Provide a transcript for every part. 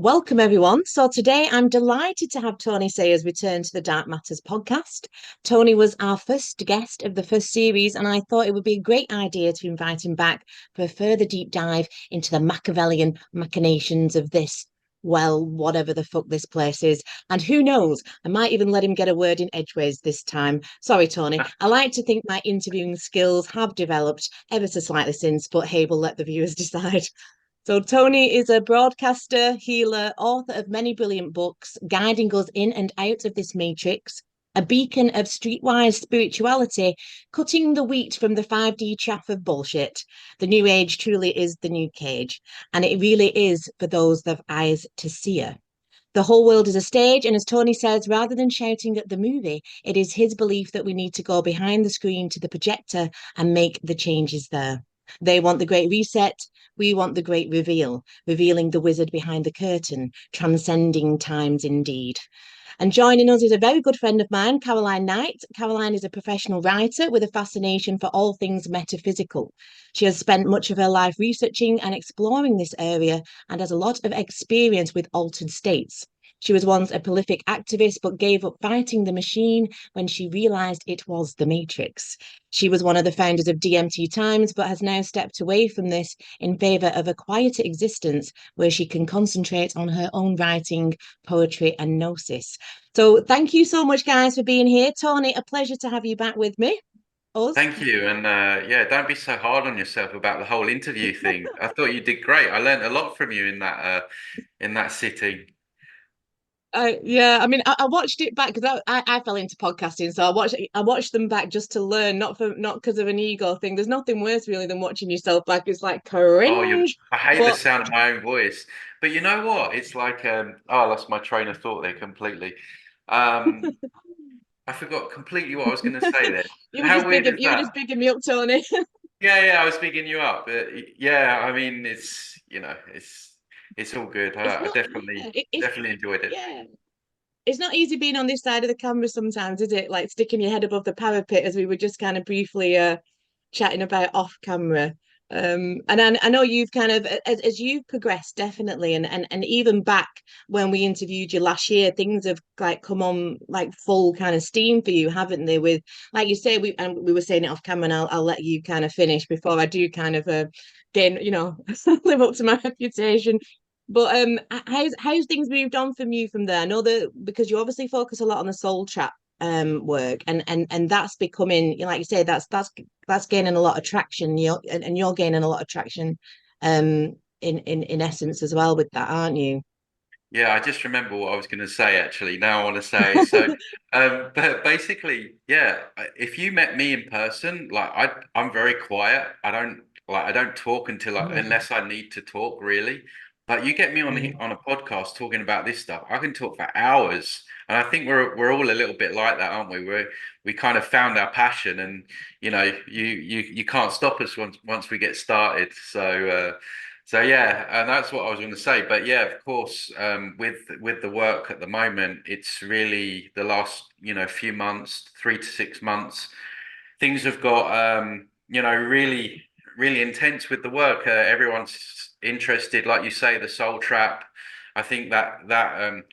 Welcome, everyone. So, today I'm delighted to have Tony Sayers return to the Dark Matters podcast. Tony was our first guest of the first series, and I thought it would be a great idea to invite him back for a further deep dive into the Machiavellian machinations of this, well, whatever the fuck this place is. And who knows, I might even let him get a word in edgeways this time. Sorry, Tony. I like to think my interviewing skills have developed ever so slightly since, but hey, we'll let the viewers decide. So, Tony is a broadcaster, healer, author of many brilliant books, guiding us in and out of this matrix, a beacon of streetwise spirituality, cutting the wheat from the 5D chaff of bullshit. The new age truly is the new cage, and it really is for those that have eyes to see. The whole world is a stage, and as Tony says, rather than shouting at the movie, it is his belief that we need to go behind the screen to the projector and make the changes there. They want the great reset. We want the great reveal, revealing the wizard behind the curtain, transcending times indeed. And joining us is a very good friend of mine, Caroline Knight. Caroline is a professional writer with a fascination for all things metaphysical. She has spent much of her life researching and exploring this area and has a lot of experience with altered states. She was once a prolific activist, but gave up fighting the machine when she realized it was the Matrix. She was one of the founders of DMT Times, but has now stepped away from this in favor of a quieter existence where she can concentrate on her own writing, poetry, and gnosis. So thank you so much, guys, for being here. Tony, a pleasure to have you back with me. Us. Thank you. And yeah, don't be so hard on yourself about the whole interview thing. I thought you did great. I learned a lot from you in that sitting. Yeah, I mean, I watched it back because I fell into podcasting, so I watched them back just to learn, not because of an ego thing. There's nothing worse really than watching yourself back. It's like Oh, you cringe, I hate the but sound of my own voice. But you know what? It's like oh, I lost my train of thought there completely. Um I forgot completely what I was going to say then. you were How just weird bigging is you were that? just bigging me up, Tony. Yeah, I was bigging you up. Yeah, I mean it's all good. It's I not, yeah, it's definitely enjoyed it. yeah. It's not easy being on this side of the camera sometimes, is it? Like sticking your head above the parapet, as we were just kind of briefly chatting about off camera. And I know you've kind of, as you've progressed, definitely, and even back when we interviewed you last year, things have like come on like full kind of steam for you, haven't they? With like you say, we were saying it off camera, and I'll let you kind of finish before I do kind of gain, live up to my reputation. But how's things moved on from you from there? I know that because you obviously focus a lot on the soul chat work, and that's becoming, like you say, that's gaining a lot of traction. You're gaining a lot of traction in essence as well with that, aren't you? Yeah, I just remember what I was going to say actually. Now I want to say but basically, yeah, if you met me in person, like I'm very quiet. I don't talk Mm, unless I need to talk really. But you get me mm. on a podcast talking about this stuff, I can talk for hours. And I think we're all a little bit like that, aren't we? We kind of found our passion, and you can't stop us once we get started. So yeah, and that's what I was going to say. But yeah, of course, with the work at the moment, it's really the last few months, 3 to 6 months, things have got really intense with the work. Everyone's interested, like you say, the soul trap. I think that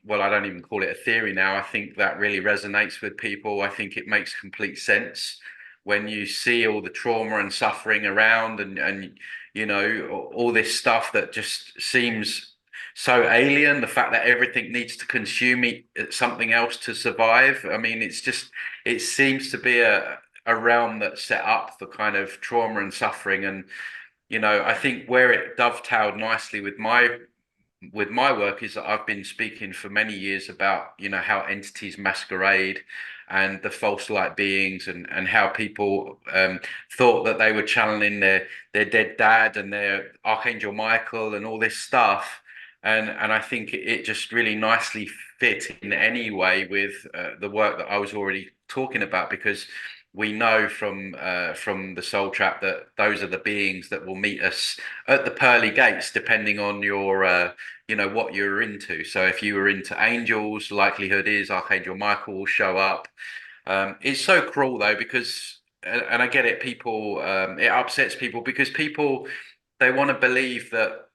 well, I don't even call it a theory now. I think that really resonates with people. I think it makes complete sense when you see all the trauma and suffering around, and all this stuff that just seems so alien. The fact that everything needs to something else to survive. I mean, it seems to be a realm that's set up for kind of trauma and suffering. And I think where it dovetailed nicely with my work is that I've been speaking for many years about how entities masquerade and the false light beings, and how people thought that they were channeling their dead dad and their Archangel Michael and all this stuff. And I think it just really nicely fit in anyway with the work that I was already talking about, because we know from the soul trap that those are the beings that will meet us at the pearly gates, depending on your what you're into. So if you were into angels, likelihood is Archangel Michael will show up. It's so cruel though, because and I get it, people it upsets people because people, they want to believe that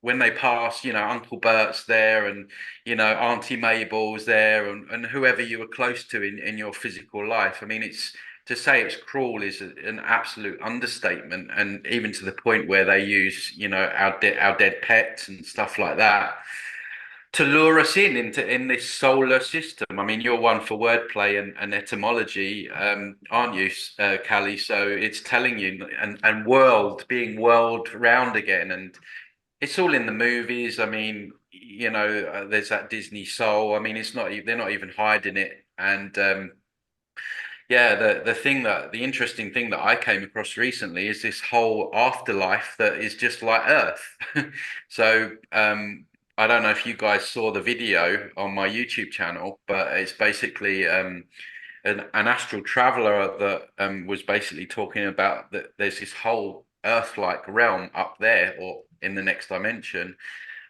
when they pass, Uncle Bert's there, and Auntie Mabel's there, and whoever you were close to in your physical life. I mean, it's to say it's cruel is an absolute understatement, and even to the point where they use, our dead pets and stuff like that to lure us in this solar system. I mean, you're one for wordplay and etymology, aren't you, Callie? So it's telling you, and world being world round again, and it's all in the movies. I mean, there's that Disney Soul. I mean, it's not they're not even hiding it, and yeah, the interesting thing that I came across recently is this whole afterlife that is just like Earth. So I don't know if you guys saw the video on my YouTube channel, but it's basically an astral traveler that was basically talking about that there's this whole Earth-like realm up there or in the next dimension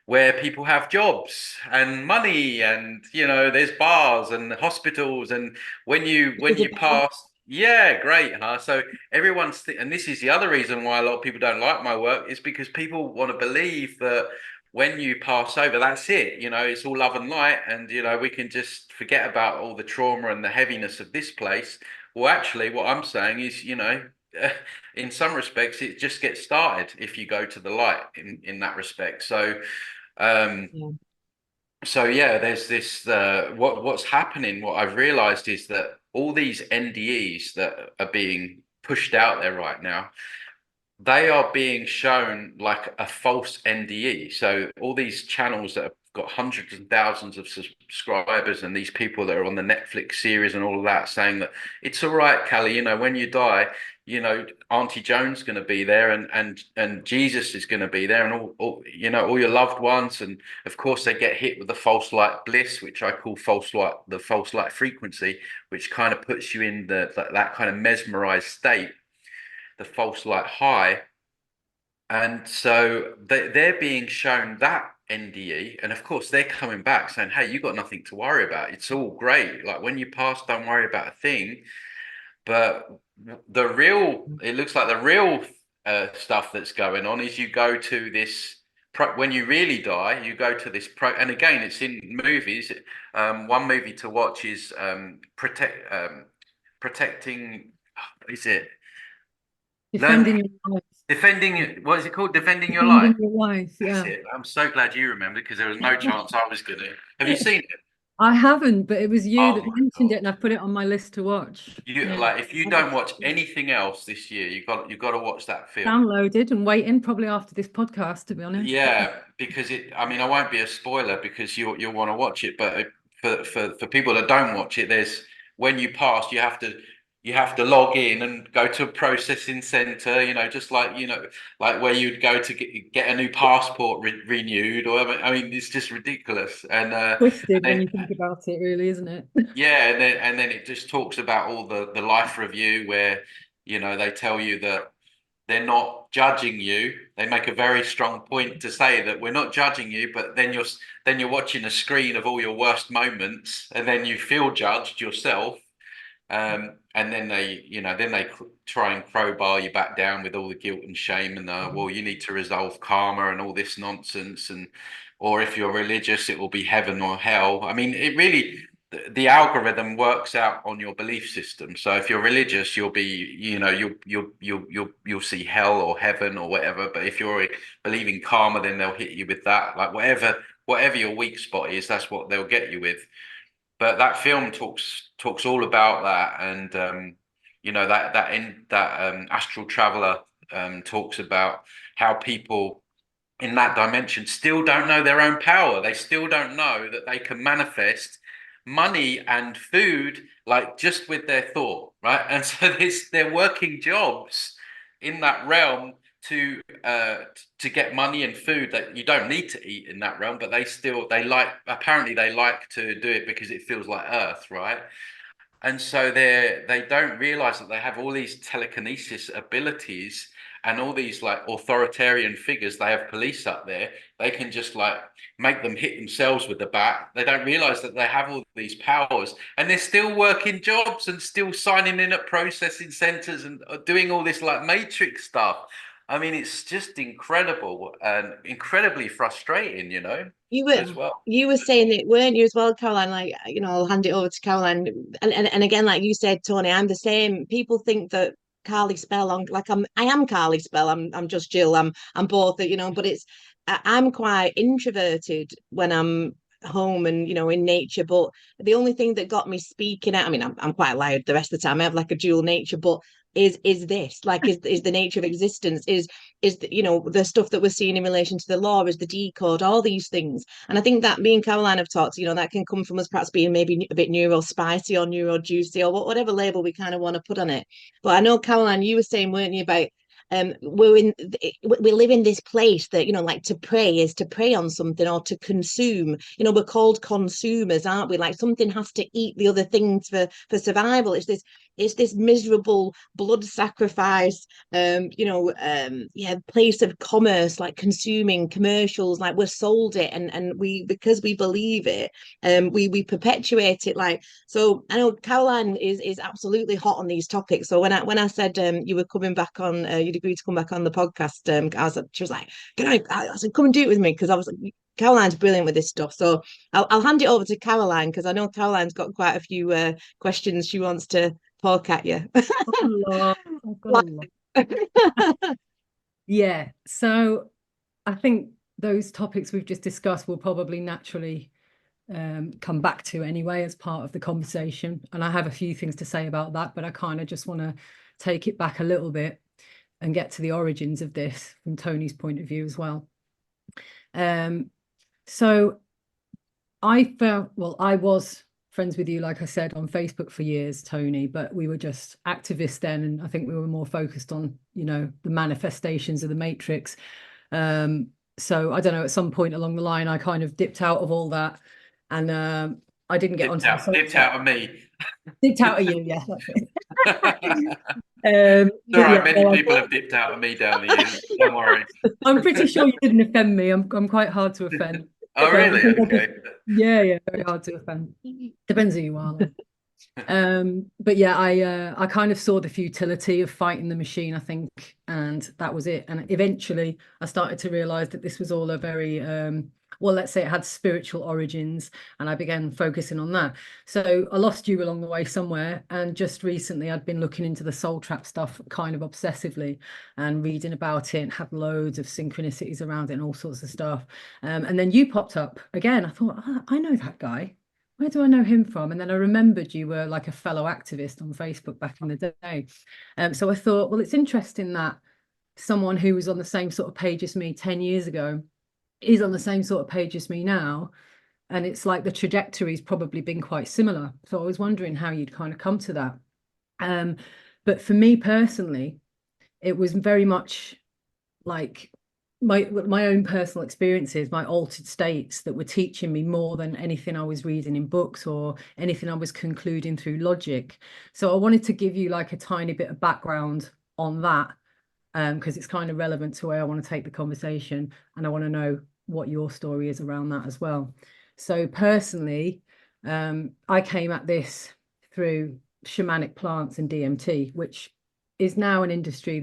where people have jobs and money, and there's bars and hospitals, and when you pass, yeah, great, huh? So and this is the other reason why a lot of people don't like my work, is because people want to believe that when you pass over, that's it, it's all love and light, and we can just forget about all the trauma and the heaviness of this place. Well, actually, what I'm saying is, in some respects it just gets started if you go to the light in that respect. um, Yeah. so yeah, there's this what's happening. What I've realized is that all these NDEs that are being pushed out there right now, they are being shown like a false NDE. So all these channels that have got hundreds and thousands of subscribers, and these people that are on the Netflix series and all of that, saying that it's all right, Callie, when you die, Auntie Joan's going to be there, and Jesus is going to be there, and all your loved ones, and of course they get hit with the false light bliss, which I call the false light frequency, which kind of puts you in that kind of mesmerized state, the false light high. And so they're being shown that NDE. And of course, they're coming back saying, hey, you got nothing to worry about. It's all great. Like when you pass, don't worry about a thing. But it looks like the real stuff that's going on is you go to this. When you really die, you go to this and again, it's in movies. One movie to watch is protecting. Is it Defending learn your life. defending? What is it called? Defending your life. Defending your life, That's yeah. it. I'm so glad you remembered, because there was no chance I was gonna. Have you seen it? I haven't, but it was you Oh that my mentioned it, God. and I've put it on my list to watch. You Yeah. like if you don't watch anything else this year, you got to watch that film. Downloaded and waiting probably after this podcast, to be honest. Yeah, because I mean, I won't be a spoiler because you'll want to watch it, but for people that don't watch it, there's when you pass, you have to log in and go to a processing center, just like like where you'd go to get a new passport renewed, or I mean, it's just ridiculous. Twisted when And you think about it, really, isn't it? yeah, and then it just talks about all the life review where they tell you that they're not judging you. They make a very strong point to say that we're not judging you, but then you're watching a screen of all your worst moments, and then you feel judged yourself. And then they try and crowbar you back down with all the guilt and shame, and well, you need to resolve karma and all this nonsense, or if you're religious, it will be heaven or hell. I mean, it really, the algorithm works out on your belief system. So if you're religious, you'll be, you'll see hell or heaven or whatever. But if you're believing karma, then they'll hit you with that, like whatever your weak spot is, that's what they'll get you with. But that film talks all about that, and that astral traveler talks about how people in that dimension still don't know their own power. They still don't know that they can manifest money and food like just with their thought, right? And so they're working jobs in that realm to get money and food that you don't need to eat in that realm, but they like to do it because it feels like Earth, right? And so they don't realize that they have all these telekinesis abilities, and all these like authoritarian figures. They have police up there. They can just like make them hit themselves with the bat. They don't realize that they have all these powers, and they're still working jobs and still signing in at processing centers and doing all this like matrix stuff. I mean, it's just incredible and incredibly frustrating, You as were well. you were saying it, weren't you, as well, Caroline? Like, I'll hand it over to Caroline. And again, like you said, Tony, I'm the same. People think that Carly Spell on like I am Carly Spell. I'm just Jill. I'm both, but I'm quite introverted when I'm home and in nature. But the only thing that got me speaking out, I mean, I'm quite loud the rest of the time. I have like a dual nature, but is this like is the nature of existence is the stuff that we're seeing in relation to the law, is the decode, all these things. And I think that me and Caroline have talked, that can come from us perhaps being maybe a bit neuro spicy or neuro juicy or whatever label we kind of want to put on it. But I know, Caroline, you were saying, weren't you, about we live in this place that like to prey is to prey on something or to consume. We're called consumers, aren't we? Like something has to eat the other things for survival. It's this miserable blood sacrifice, yeah, place of commerce, like consuming commercials, like we're sold it, and we, because we believe it, we perpetuate it. Like, so I know Caroline is absolutely hot on these topics. So when I said you were coming back on, you'd agreed to come back on the podcast, she was like, can I said, come and do it with me, because I was like, Caroline's brilliant with this stuff. So I'll hand it over to Caroline, because I know Caroline's got quite a few questions she wants to poke at you. I've got a lot. Yeah, so I think those topics we've just discussed will probably naturally come back to anyway as part of the conversation. And I have a few things to say about that, but I kind of just want to take it back a little bit and get to the origins of this from Tony's point of view as well. So I was friends with you, like I said, on Facebook for years, Tony, but we were just activists then, and I think we were more focused on, the manifestations of the Matrix. So I don't know, at some point along the line, I kind of dipped out of all that, and I didn't get onto dipped out of me. Dipped out of you, yeah. That's it. All right, many people have dipped out of me down the years. Don't worry. I'm pretty sure you didn't offend me. I'm quite hard to offend. Oh, really? Okay. Yeah, very hard to offend. Depends who you are. But yeah, I kind of saw the futility of fighting the machine, I think, and that was it. And eventually I started to realize that this was all a very let's say it had spiritual origins, and I began focusing on that. So I lost you along the way somewhere, and just recently I'd been looking into the soul trap stuff kind of obsessively and reading about it, and had loads of synchronicities around it and all sorts of stuff. And then you popped up again. I thought, I know that guy. Where do I know him from? And then I remembered you were like a fellow activist on Facebook back in the day. So I thought, well, it's interesting that someone who was on the same sort of page as me 10 years ago is on the same sort of page as me now. And it's like the trajectory's probably been quite similar. So I was wondering how you'd kind of come to that. But for me personally, it was very much like my own personal experiences, my altered states, that were teaching me more than anything I was reading in books or anything I was concluding through logic. So I wanted to give you like a tiny bit of background on that, because it's kind of relevant to where I want to take the conversation, and I want to know what your story is around that as well. So personally, I came at this through shamanic plants and DMT, which is now an industry,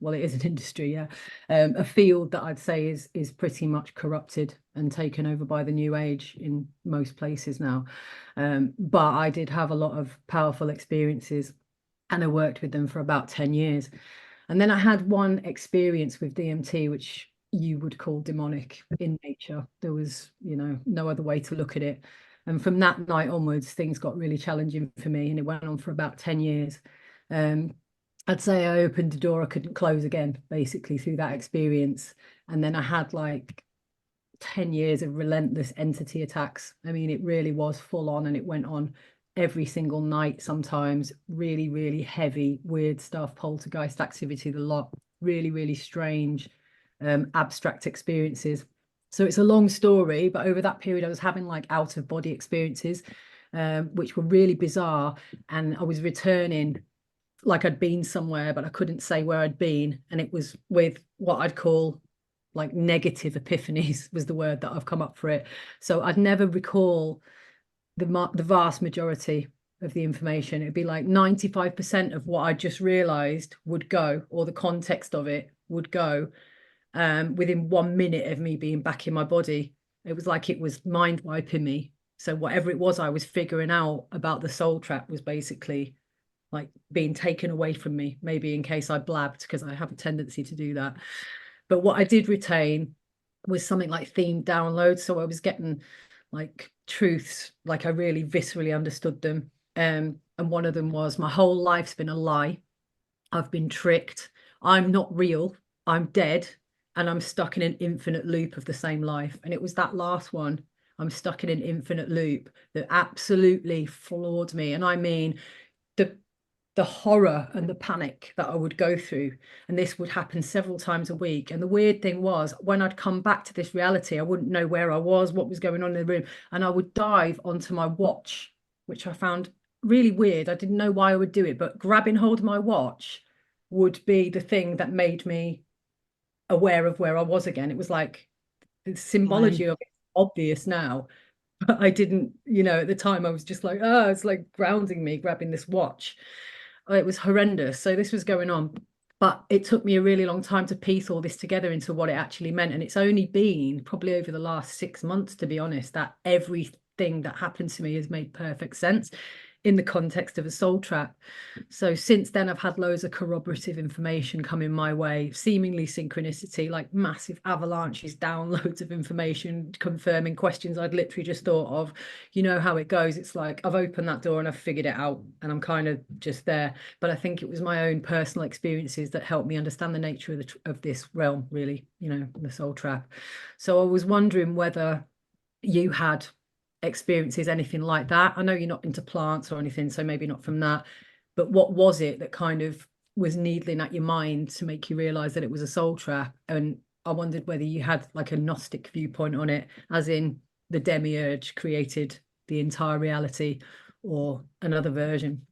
well, it is an industry, yeah, a field that I'd say is pretty much corrupted and taken over by the new age in most places now. But I did have a lot of powerful experiences, and I worked with them for about 10 years. And then I had one experience with DMT, which you would call demonic in nature. There was, no other way to look at it. And from that night onwards, things got really challenging for me, and it went on for about 10 years. I'd say I opened a door I couldn't close again, basically, through that experience. And then I had like 10 years of relentless entity attacks. I mean, it really was full on, and it went on every single night, sometimes really, really heavy, weird stuff, poltergeist activity, the lot, really, really strange, abstract experiences. So it's a long story, but over that period, I was having like out of body experiences, which were really bizarre. And I was returning like I'd been somewhere, but I couldn't say where I'd been. And it was with what I'd call like negative epiphanies was the word that I've come up for it. So I'd never recall the vast majority of the information. It'd be like 95% of what I just realized would go, or the context of it would go, within 1 minute of me being back in my body. It was like it was mind wiping me. So whatever it was I was figuring out about the soul trap was basically like being taken away from me, maybe in case I blabbed, because I have a tendency to do that. But what I did retain was something like themed downloads. So I was getting like truths, like I really viscerally understood them. And one of them was, my whole life's been a lie. I've been tricked. I'm not real. I'm dead. And I'm stuck in an infinite loop of the same life. And it was that last one, I'm stuck in an infinite loop, that absolutely floored me. And I mean, the horror and the panic that I would go through. And this would happen several times a week. And the weird thing was, when I'd come back to this reality, I wouldn't know where I was, what was going on in the room. And I would dive onto my watch, which I found really weird. I didn't know why I would do it, but grabbing hold of my watch would be the thing that made me aware of where I was again. It was like the symbology of it obvious now. But I didn't, at the time I was just like, oh, it's like grounding me, grabbing this watch. It was horrendous. So this was going on, but it took me a really long time to piece all this together into what it actually meant. And it's only been probably over the last 6 months, to be honest, that everything that happened to me has made perfect sense in the context of a soul trap. So since then, I've had loads of corroborative information coming my way, seemingly synchronicity, like massive avalanches, downloads of information confirming questions I'd literally just thought of. You know how it goes. It's like I've opened that door and I've figured it out and I'm kind of just there. But I think it was my own personal experiences that helped me understand the nature of this realm, really, the soul trap. So I was wondering whether you had experiences anything like that. I know you're not into plants or anything, so maybe not from that, but what was it that kind of was needling at your mind to make you realize that it was a soul trap? And I wondered whether you had like a Gnostic viewpoint on it, as in the demiurge created the entire reality, or another version.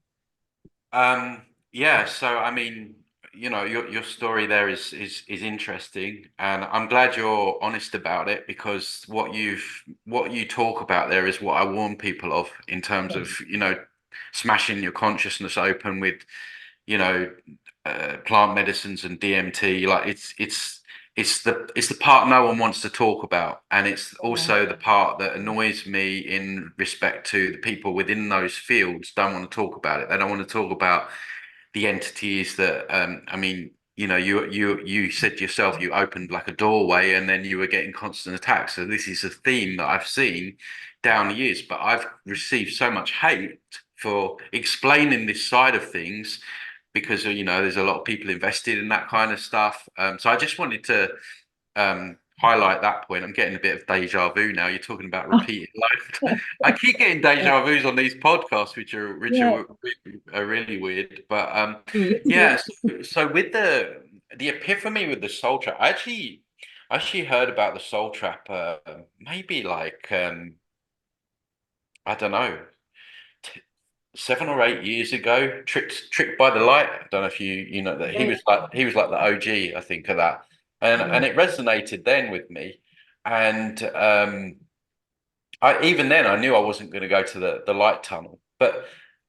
Yeah, so I mean, your story there is interesting, and I'm glad you're honest about it, because what you talk about there is what I warn people of, in terms of, smashing your consciousness open with, you know, plant medicines and DMT. Like it's the part no one wants to talk about, and it's also the part that annoys me, in respect to the people within those fields don't want to talk about it. They don't want to talk about the entities that, I mean, you said yourself, you opened like a doorway and then you were getting constant attacks. So this is a theme that I've seen down the years, but I've received so much hate for explaining this side of things, because there's a lot of people invested in that kind of stuff. So I just wanted to highlight that point. I'm getting a bit of deja vu now. You're talking about repeated life. I keep getting deja vus on these podcasts, which are really weird. But yeah. So with the epiphany with the soul trap, I actually heard about the soul trap maybe like I don't know, 7 or 8 years ago. Tricked by the Light. I don't know if you know that he was like the OG, I think, of that, and it resonated then with me, and I even then I knew I wasn't going to go to the light tunnel, but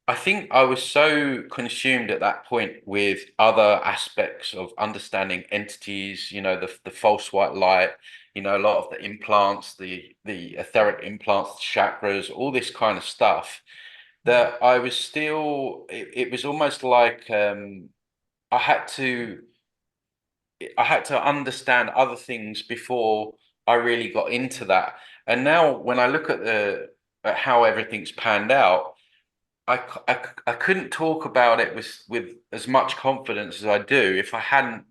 I think I was so consumed at that point with other aspects of understanding entities, the false white light, a lot of the implants, the etheric implants, the chakras, all this kind of stuff, that I was still, it was almost like I had to I had to understand other things before I really got into that. And now when I look at how everything's panned out, I couldn't talk about it with as much confidence as I do if I hadn't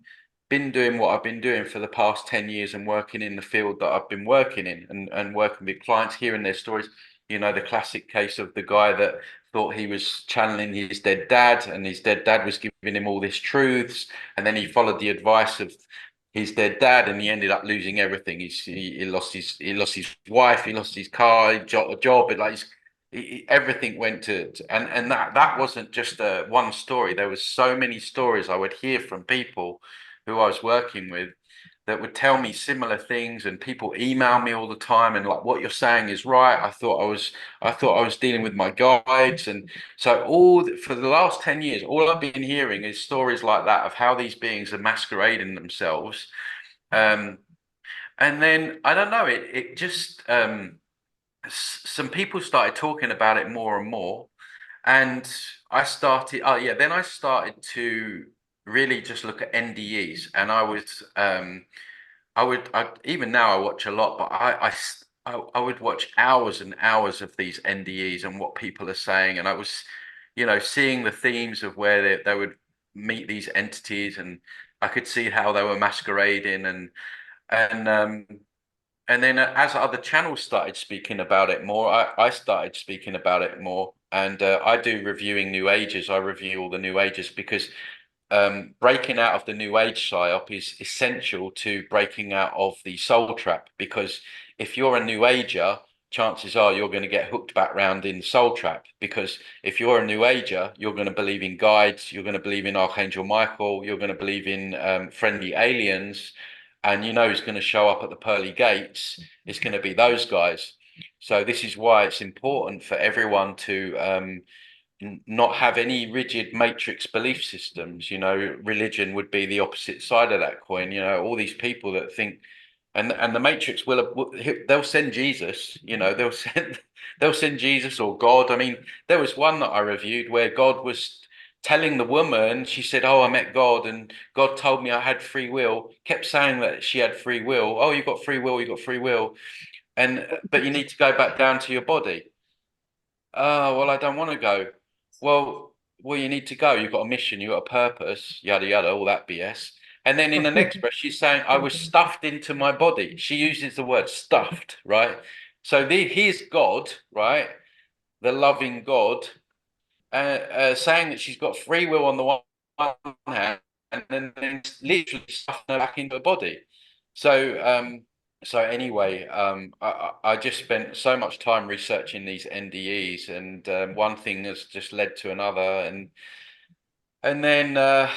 been doing what I've been doing for the past 10 years, and working in the field that I've been working in, and working with clients, hearing their stories. The classic case of the guy that thought he was channeling his dead dad, and his dead dad was giving him all these truths, and then he followed the advice of his dead dad, and he ended up losing everything. He lost his wife, he lost his car, a job, and like everything went and that wasn't just one story. There was so many stories I would hear from people who I was working with, that would tell me similar things, and people email me all the time and like, what you're saying is right. I thought I was dealing with my guides. And so for the last 10 years, all I've been hearing is stories like that of how these beings are masquerading themselves. And then I don't know, it just some people started talking about it more and more. And then I started to really just look at NDEs, and even now I watch a lot, but I would watch hours and hours of these NDEs and what people are saying, and I was, seeing the themes of where they would meet these entities, and I could see how they were masquerading, and and then as other channels started speaking about it more, I started speaking about it more, and I do reviewing New Ages. I review all the New Ages because breaking out of the New Age psyop is essential to breaking out of the soul trap. Because if you're a New Ager, chances are you're going to get hooked back round in the soul trap. Because if you're a New Ager, you're going to believe in guides, you're going to believe in Archangel Michael, you're going to believe in friendly aliens, and who's going to show up at the pearly gates? It's going to be those guys. So this is why it's important for everyone to not have any rigid matrix belief systems. Religion would be the opposite side of that coin. All these people that think, and the matrix they'll send Jesus. They'll send Jesus or God. I mean, there was one that I reviewed where God was telling the woman, she said, "Oh, I met God, and God told me I had free will." Kept saying that she had free will. "Oh, you've got free will, you've got free will, but you need to go back down to your body." "Oh, well, I don't want to go." Well, you need to go. You've got a mission, you've got a purpose, yada yada, all that BS. And then in the next breath, she's saying, "I was stuffed into my body." She uses the word stuffed, right? So here's God, right? The loving God, saying that she's got free will on the one hand, and then literally stuffing her back into her body. So anyway, I just spent so much time researching these NDEs, and one thing has just led to another, and then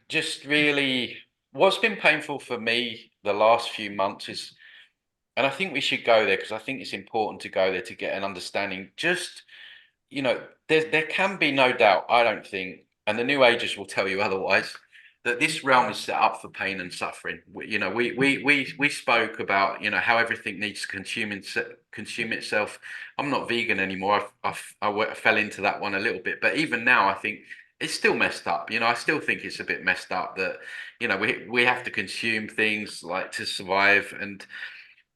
just really, what's been painful for me the last few months is, and I think we should go there because I think it's important to go there to get an understanding. Just, there can be no doubt, I don't think, and the New Agers will tell you otherwise, that this realm is set up for pain and suffering. We spoke about how everything needs to consume itself. I'm not vegan anymore. I fell into that one a little bit, but even now, I think it's still messed up. I still think it's a bit messed up that we have to consume things like to survive.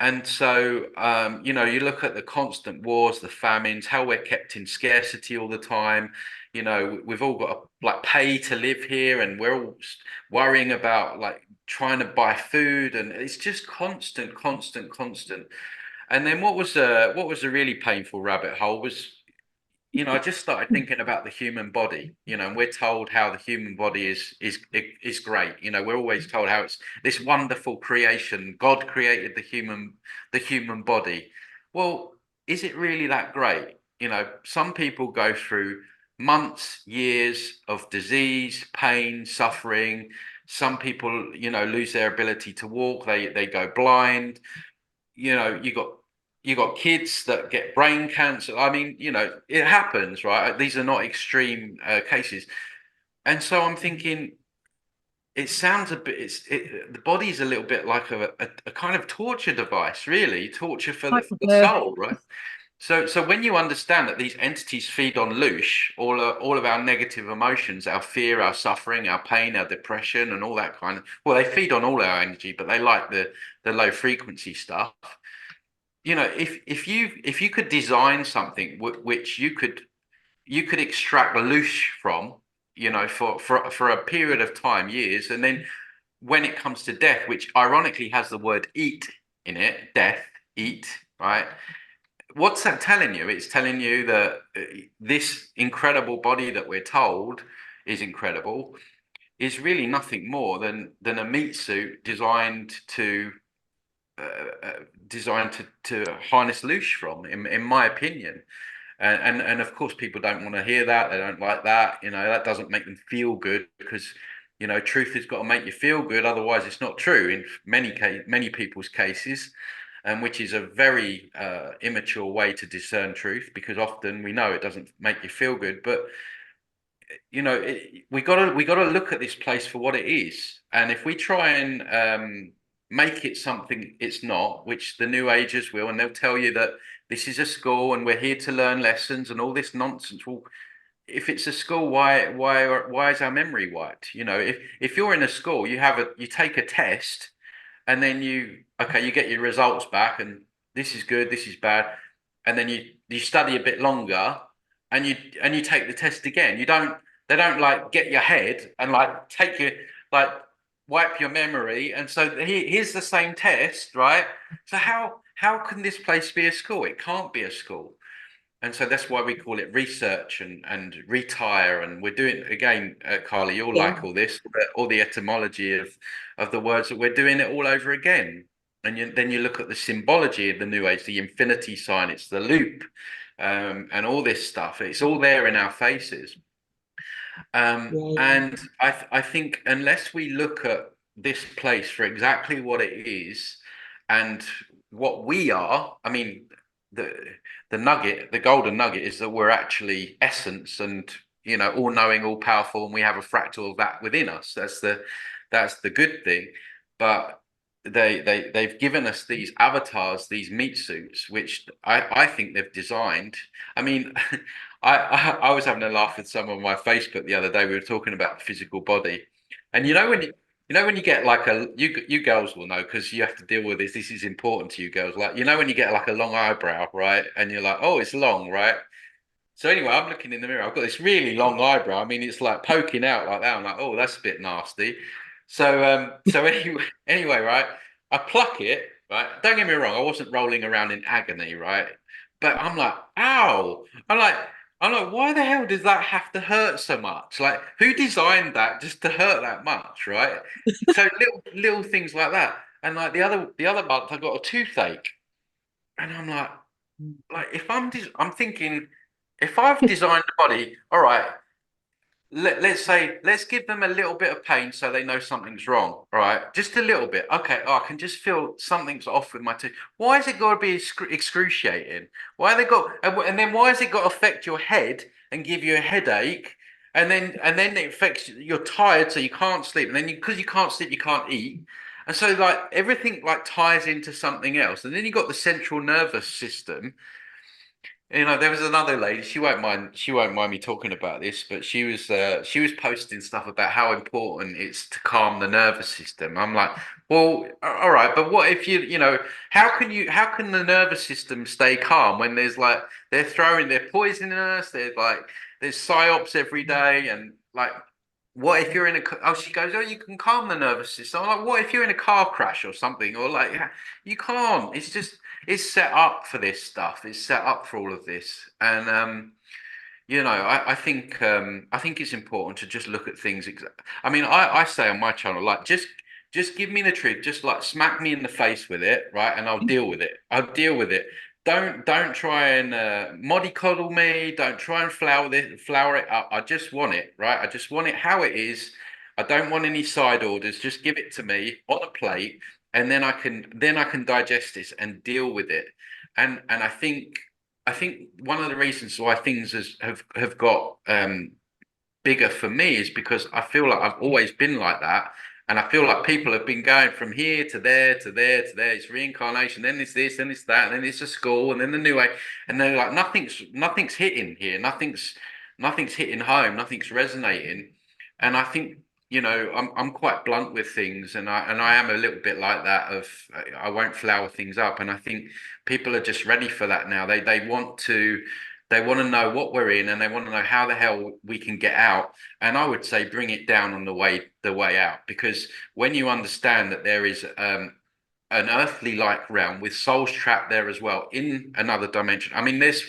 And so, you look at the constant wars, the famines, how we're kept in scarcity all the time. We've all got to like pay to live here, and we're all worrying about like trying to buy food, and it's just constant, constant, constant. And then what was a really painful rabbit hole was, I just started thinking about the human body, and we're told how the human body is great. We're always told how it's this wonderful creation. God created the human body. Well, is it really that great? Some people go through months, years of disease, pain, suffering. Some people, lose their ability to walk. They go blind. You got kids that get brain cancer. I mean, it happens, right? These are not extreme cases. And so I'm thinking, it sounds a bit, the body's a little bit like a kind of torture device, really, torture for the soul, right? So when you understand that these entities feed on Loosh, all of our negative emotions, our fear, our suffering, our pain, our depression, and all that kind of, well, they feed on all our energy, but they like the low frequency stuff. If you could design something which you could extract Loosh from, for a period of time, years, and then when it comes to death, which ironically has the word eat in it, death, eat, right? What's that telling you? It's telling you that this incredible body that we're told is incredible is really nothing more than a meat suit designed to harness Loosh from, in my opinion. And of course, people don't want to hear that. They don't like that. That doesn't make them feel good because You know, truth has got to make you feel good, otherwise it's not true in many people's cases, and which is a very immature way to discern truth, because often we know it doesn't make you feel good. But you know, we gotta look at this place for what it is, and if we try and make it something it's not, which the New Agers will, and they'll tell you that this is a school and we're here to learn lessons and all this nonsense. Well, if it's a school, why is our memory wiped? You know, if you're in a school, you take a test, and then you get your results back, and this is good, this is bad, and then you study a bit longer, and you take the test again. They don't like get your head and like take you, like wipe your memory, and so here's the same test, right? So how can this place be a school? It can't be a school. And so that's why we call it research and retire. And we're doing, again, Carly, you'll like all this, all the etymology of the words, that we're doing it all over again. And then you look at the symbology of the New Age, the infinity sign, it's the loop, and all this stuff. It's all there in our faces. And I think unless we look at this place for exactly what it is and what we are, I mean, the golden nugget is that we're actually essence, and you know, all knowing, all powerful, and we have a fractal of that within us. That's the good thing. But they've given us these avatars, these meat suits, which I think they've designed. I mean, I was having a laugh with someone on my Facebook the other day. We were talking about the physical body, and when you get like you girls will know, because you have to deal with this. This is important to you girls. Like, you know, when you get like a long eyebrow, right? And you're like, oh, it's long, right? So anyway, I'm looking in the mirror. I've got this really long eyebrow. I mean, it's like poking out like that. I'm like, oh, that's a bit nasty. So anyway, right? I pluck it, right? Don't get me wrong. I wasn't rolling around in agony, right? But I'm like, ow. I'm like, why the hell does that have to hurt so much? Like, who designed that just to hurt that much, right? So little things like that. And like the other month, I got a toothache, and I'm like I'm thinking, if I've designed the body, all right, let's say, let's give them a little bit of pain so they know something's wrong, all right? Just a little bit. Okay, oh, I can just feel something's off with my tooth. Why has it got to be excruciating? Why they got, and then why has it got to affect your head and give you a headache? And then it affects, you're tired, so you can't sleep. And then because you can't sleep, you can't eat. And so like everything like ties into something else. And then you got the central nervous system. You know, there was another lady. She won't mind. She won't mind me talking about this, but she was posting stuff about how important it's to calm the nervous system. I'm like, well, all right, but what if how can the nervous system stay calm when they're poisoning us? There's psyops every day, and like, what if you're in a? Oh, she goes, oh, you can calm the nervous system. I'm like, what if you're in a car crash or something, or like, you can't. It's set up for this stuff. It's set up for all of this. And I think it's important to just look at things. I mean, I say on my channel, like, just give me the truth. Just like smack me in the face with it, right? And I'll deal with it. I'll deal with it. Don't try and mollycoddle me. Don't try and flower it up. I just want it, right? I just want it how it is. I don't want any side orders. Just give it to me on a plate, and then I can digest this and deal with it. And I think one of the reasons why things have got bigger for me is because I feel like I've always been like that. And I feel like people have been going from here to there to there to there. It's reincarnation, then it's this, then it's that, and then it's a school, and then the new way. And they're like, nothing's hitting here, nothing's hitting home, nothing's resonating. And I think, I'm quite blunt with things, and I am a little bit like that. I won't flower things up, and I think people are just ready for that now. They want to know what we're in, and they want to know how the hell we can get out. And I would say bring it down on the way out, because when you understand that there is an earthly like realm with souls trapped there as well in another dimension. I mean, there's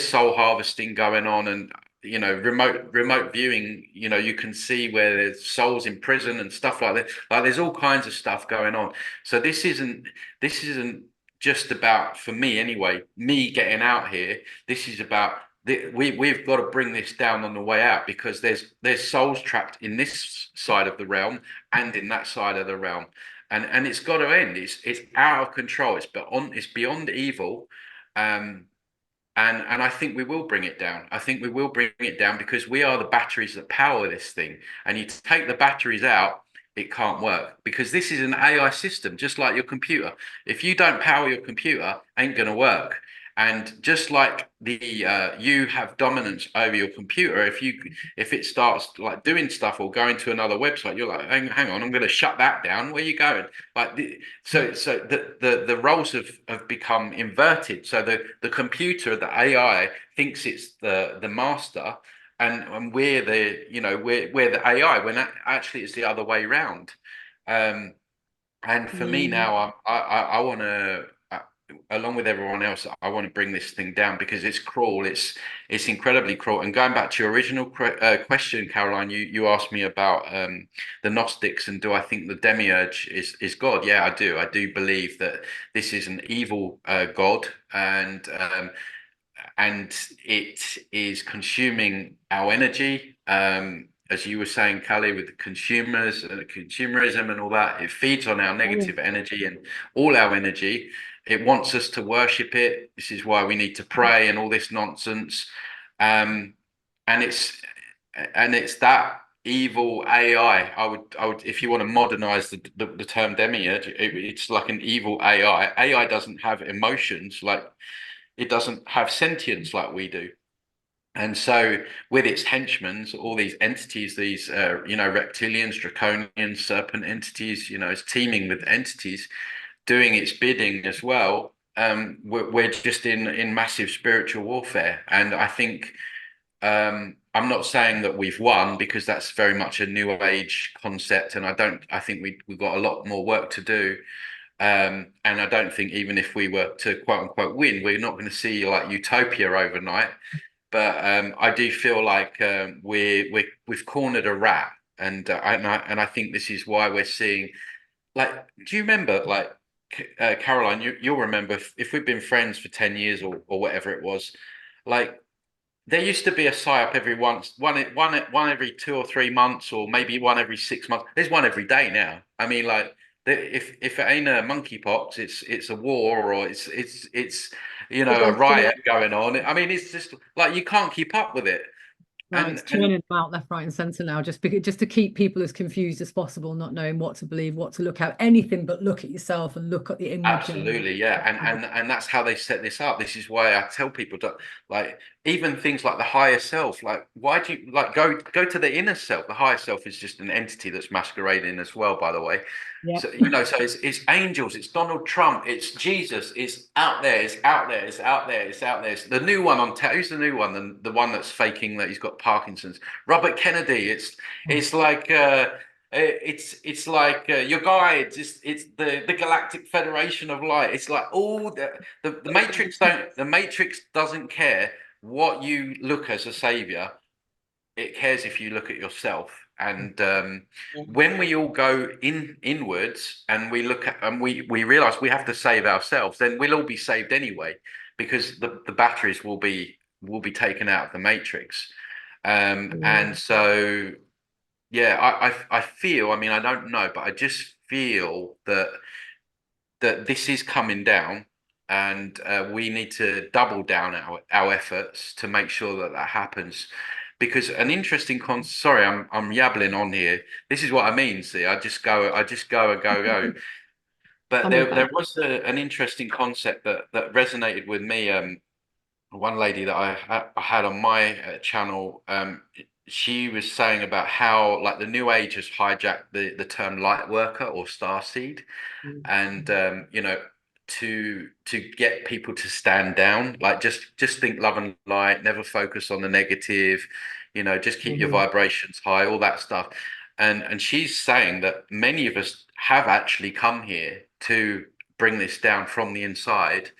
soul harvesting going on, and remote viewing. You can see where there's souls in prison and stuff like that. Like, there's all kinds of stuff going on. So this isn't just about, for me anyway, me getting out here. This is about we've got to bring this down on the way out, because there's souls trapped in this side of the realm and in that side of the realm, and it's got to end. It's out of control. It's beyond evil, and I think we will bring it down. I think we will bring it down, because we are the batteries that power this thing. And you take the batteries out, it can't work, because this is an AI system, just like your computer. If you don't power your computer, ain't going to work. And just like you have dominance over your computer, if it starts like doing stuff or going to another website, you're like, hang on, I'm going to shut that down. Where are you going? So the roles have become inverted. So the computer, the AI, thinks it's the master, and we're we're the AI, when actually it's the other way around. And for me now, I want to, along with everyone else, I want to bring this thing down, because it's cruel. It's incredibly cruel. And going back to your original question, Caroline, you asked me about the Gnostics, and do I think the demiurge is God? Yeah, I do. I do believe that this is an evil God, and it is consuming our energy. As you were saying, Callie, with the consumerism and all that, it feeds on our negative energy and all our energy. It wants us to worship it. This is why we need to pray and all this nonsense. And it's that evil AI. I would, if you want to modernize the term demiurge, it's like an evil AI. AI doesn't have emotions, like it doesn't have sentience like we do. And so with its henchmen, all these entities, these, reptilians, draconians, serpent entities, it's teeming with entities doing its bidding as well. We're just in massive spiritual warfare. And I think, I'm not saying that we've won, because that's very much a new age concept. And I think we've got a lot more work to do. And I don't think, even if we were to quote unquote win, we're not going to see like utopia overnight. But I do feel like we've cornered a rat, and I think this is why we're seeing. Like, do you remember, like, Caroline? You'll remember, if we've been friends for 10 years or whatever it was, like there used to be a psyop one every 2 or 3 months, or maybe one every 6 months. There's one every day now. I mean, like, if it ain't a monkeypox, it's a war, or it's a riot going on. I mean, it's just like you can't keep up with it. No, it's turning them out left, right, and centre now, just to keep people as confused as possible, not knowing what to believe, what to look at, anything but look at yourself and look at the image. Absolutely, yeah, and that's how they set this up. This is why I tell people that, like, even things like the higher self, like, why do you like go to the inner self? The higher self is just an entity that's masquerading as well, by the way. Yeah. So so it's angels, it's Donald Trump, it's Jesus, it's out there, it's out there, it's out there, it's out there. It's the new one on who's the new one? The one that's faking that he's got Parkinson's. Robert Kennedy. It's like it's like your guides. It's the Galactic Federation of Light. It's like all the Matrix the Matrix doesn't care what you look as a savior. It cares if you look at yourself. And when we all go inwards and we look at, and we realize we have to save ourselves, then we'll all be saved anyway, because the batteries will be taken out of the matrix. And so, yeah, I feel, I mean, I don't know, but I just feel that this is coming down, and we need to double down our efforts to make sure that happens. Because an interesting sorry, I'm yabbling on here. This is what I mean. See, I just go and go. But there was an interesting concept that resonated with me. One lady that I had on my channel, she was saying about how, like, the new age has hijacked the term light worker or star seed, and to get people to stand down, like just think love and light, never focus on the negative, just keep your vibrations high, all that stuff. And she's saying that many of us have actually come here to bring this down from the inside,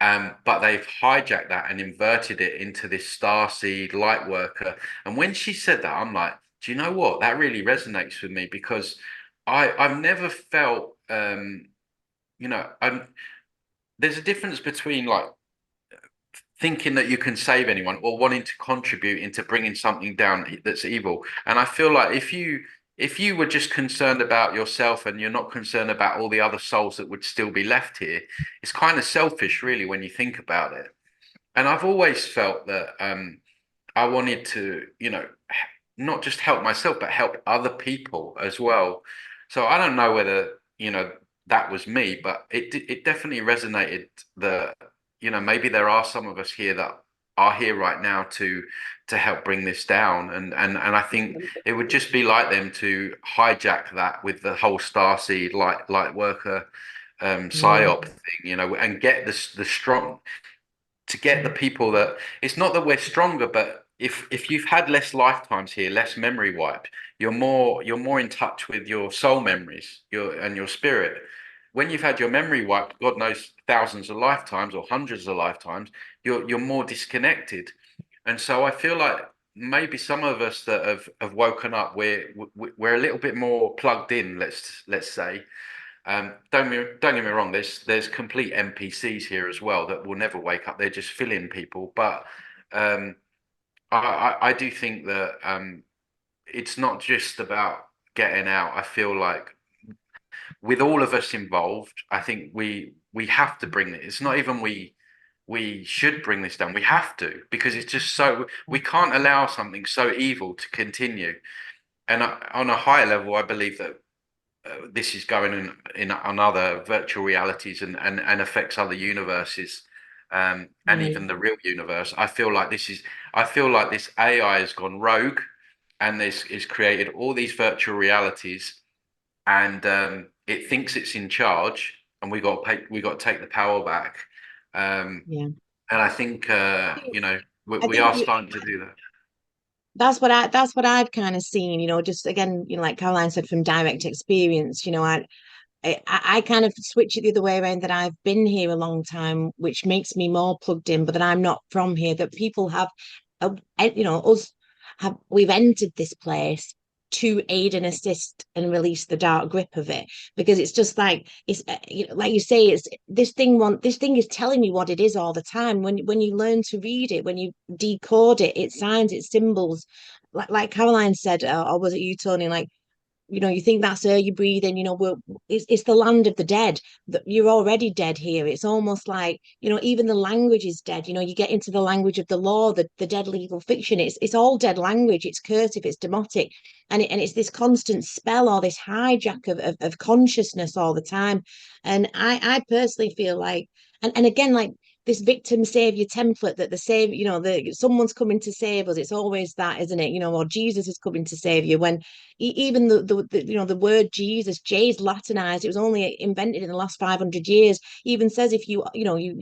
but they've hijacked that and inverted it into this star seed light worker. And when she said that, I'm like, do you know what, that really resonates with me, because I've never felt there's a difference between, like, thinking that you can save anyone or wanting to contribute into bringing something down that's evil. And I feel like if you were just concerned about yourself and you're not concerned about all the other souls that would still be left here, it's kind of selfish, really, when you think about it. And I've always felt that I wanted to, not just help myself, but help other people as well. So I don't know whether, that was me, but it definitely resonated that, maybe there are some of us here that are here right now to help bring this down. And I think it would just be like them to hijack that with the whole starseed light worker psyop thing, and get the strong, to get the people that, it's not that we're stronger, but if you've had less lifetimes here, less memory wiped, you're more in touch with your soul memories, your spirit. When you've had your memory wiped, God knows, thousands of lifetimes or hundreds of lifetimes, you're more disconnected. And so I feel like maybe some of us that have woken up, we're a little bit more plugged in, let's say. Don't get me wrong, there's complete NPCs here as well that will never wake up. They're just fill-in people. But I do think that it's not just about getting out. I feel like with all of us involved, I think we have to bring it. It's not even we should bring this down. We have to, because it's just so, we can't allow something so evil to continue. And on a higher level, I believe that this is going on other virtual realities and affects other universes, and even the real universe. I feel like this AI has gone rogue, and this is created all these virtual realities, and it thinks it's in charge, and we got to take the power back. And I think we are starting to do that. That's what I've kind of seen, just again, like Caroline said, from direct experience. I kind of switch it the other way around, that I've been here a long time, which makes me more plugged in, but that I'm not from here, that people have, we've entered this place to aid and assist and release the dark grip of it, because it's just like, it's like you say, it's this thing is telling you what it is all the time. When you learn to read it, when you decode it, its signs, its symbols, like Caroline said, or was it you, Tony, like, you think that's air you breathe in, it's the land of the dead. You're already dead here. It's almost like, even the language is dead. You get into the language of the law, the dead legal fiction. It's all dead language. It's cursive, it's demotic. And it's this constant spell, or this hijack of consciousness all the time. And I personally feel like, and again, like, this victim savior template, that someone's coming to save us. It's always that, isn't it? Or Jesus is coming to save you. When even the word Jesus, J's Latinized. It was only invented in the last 500 years. Even says, if you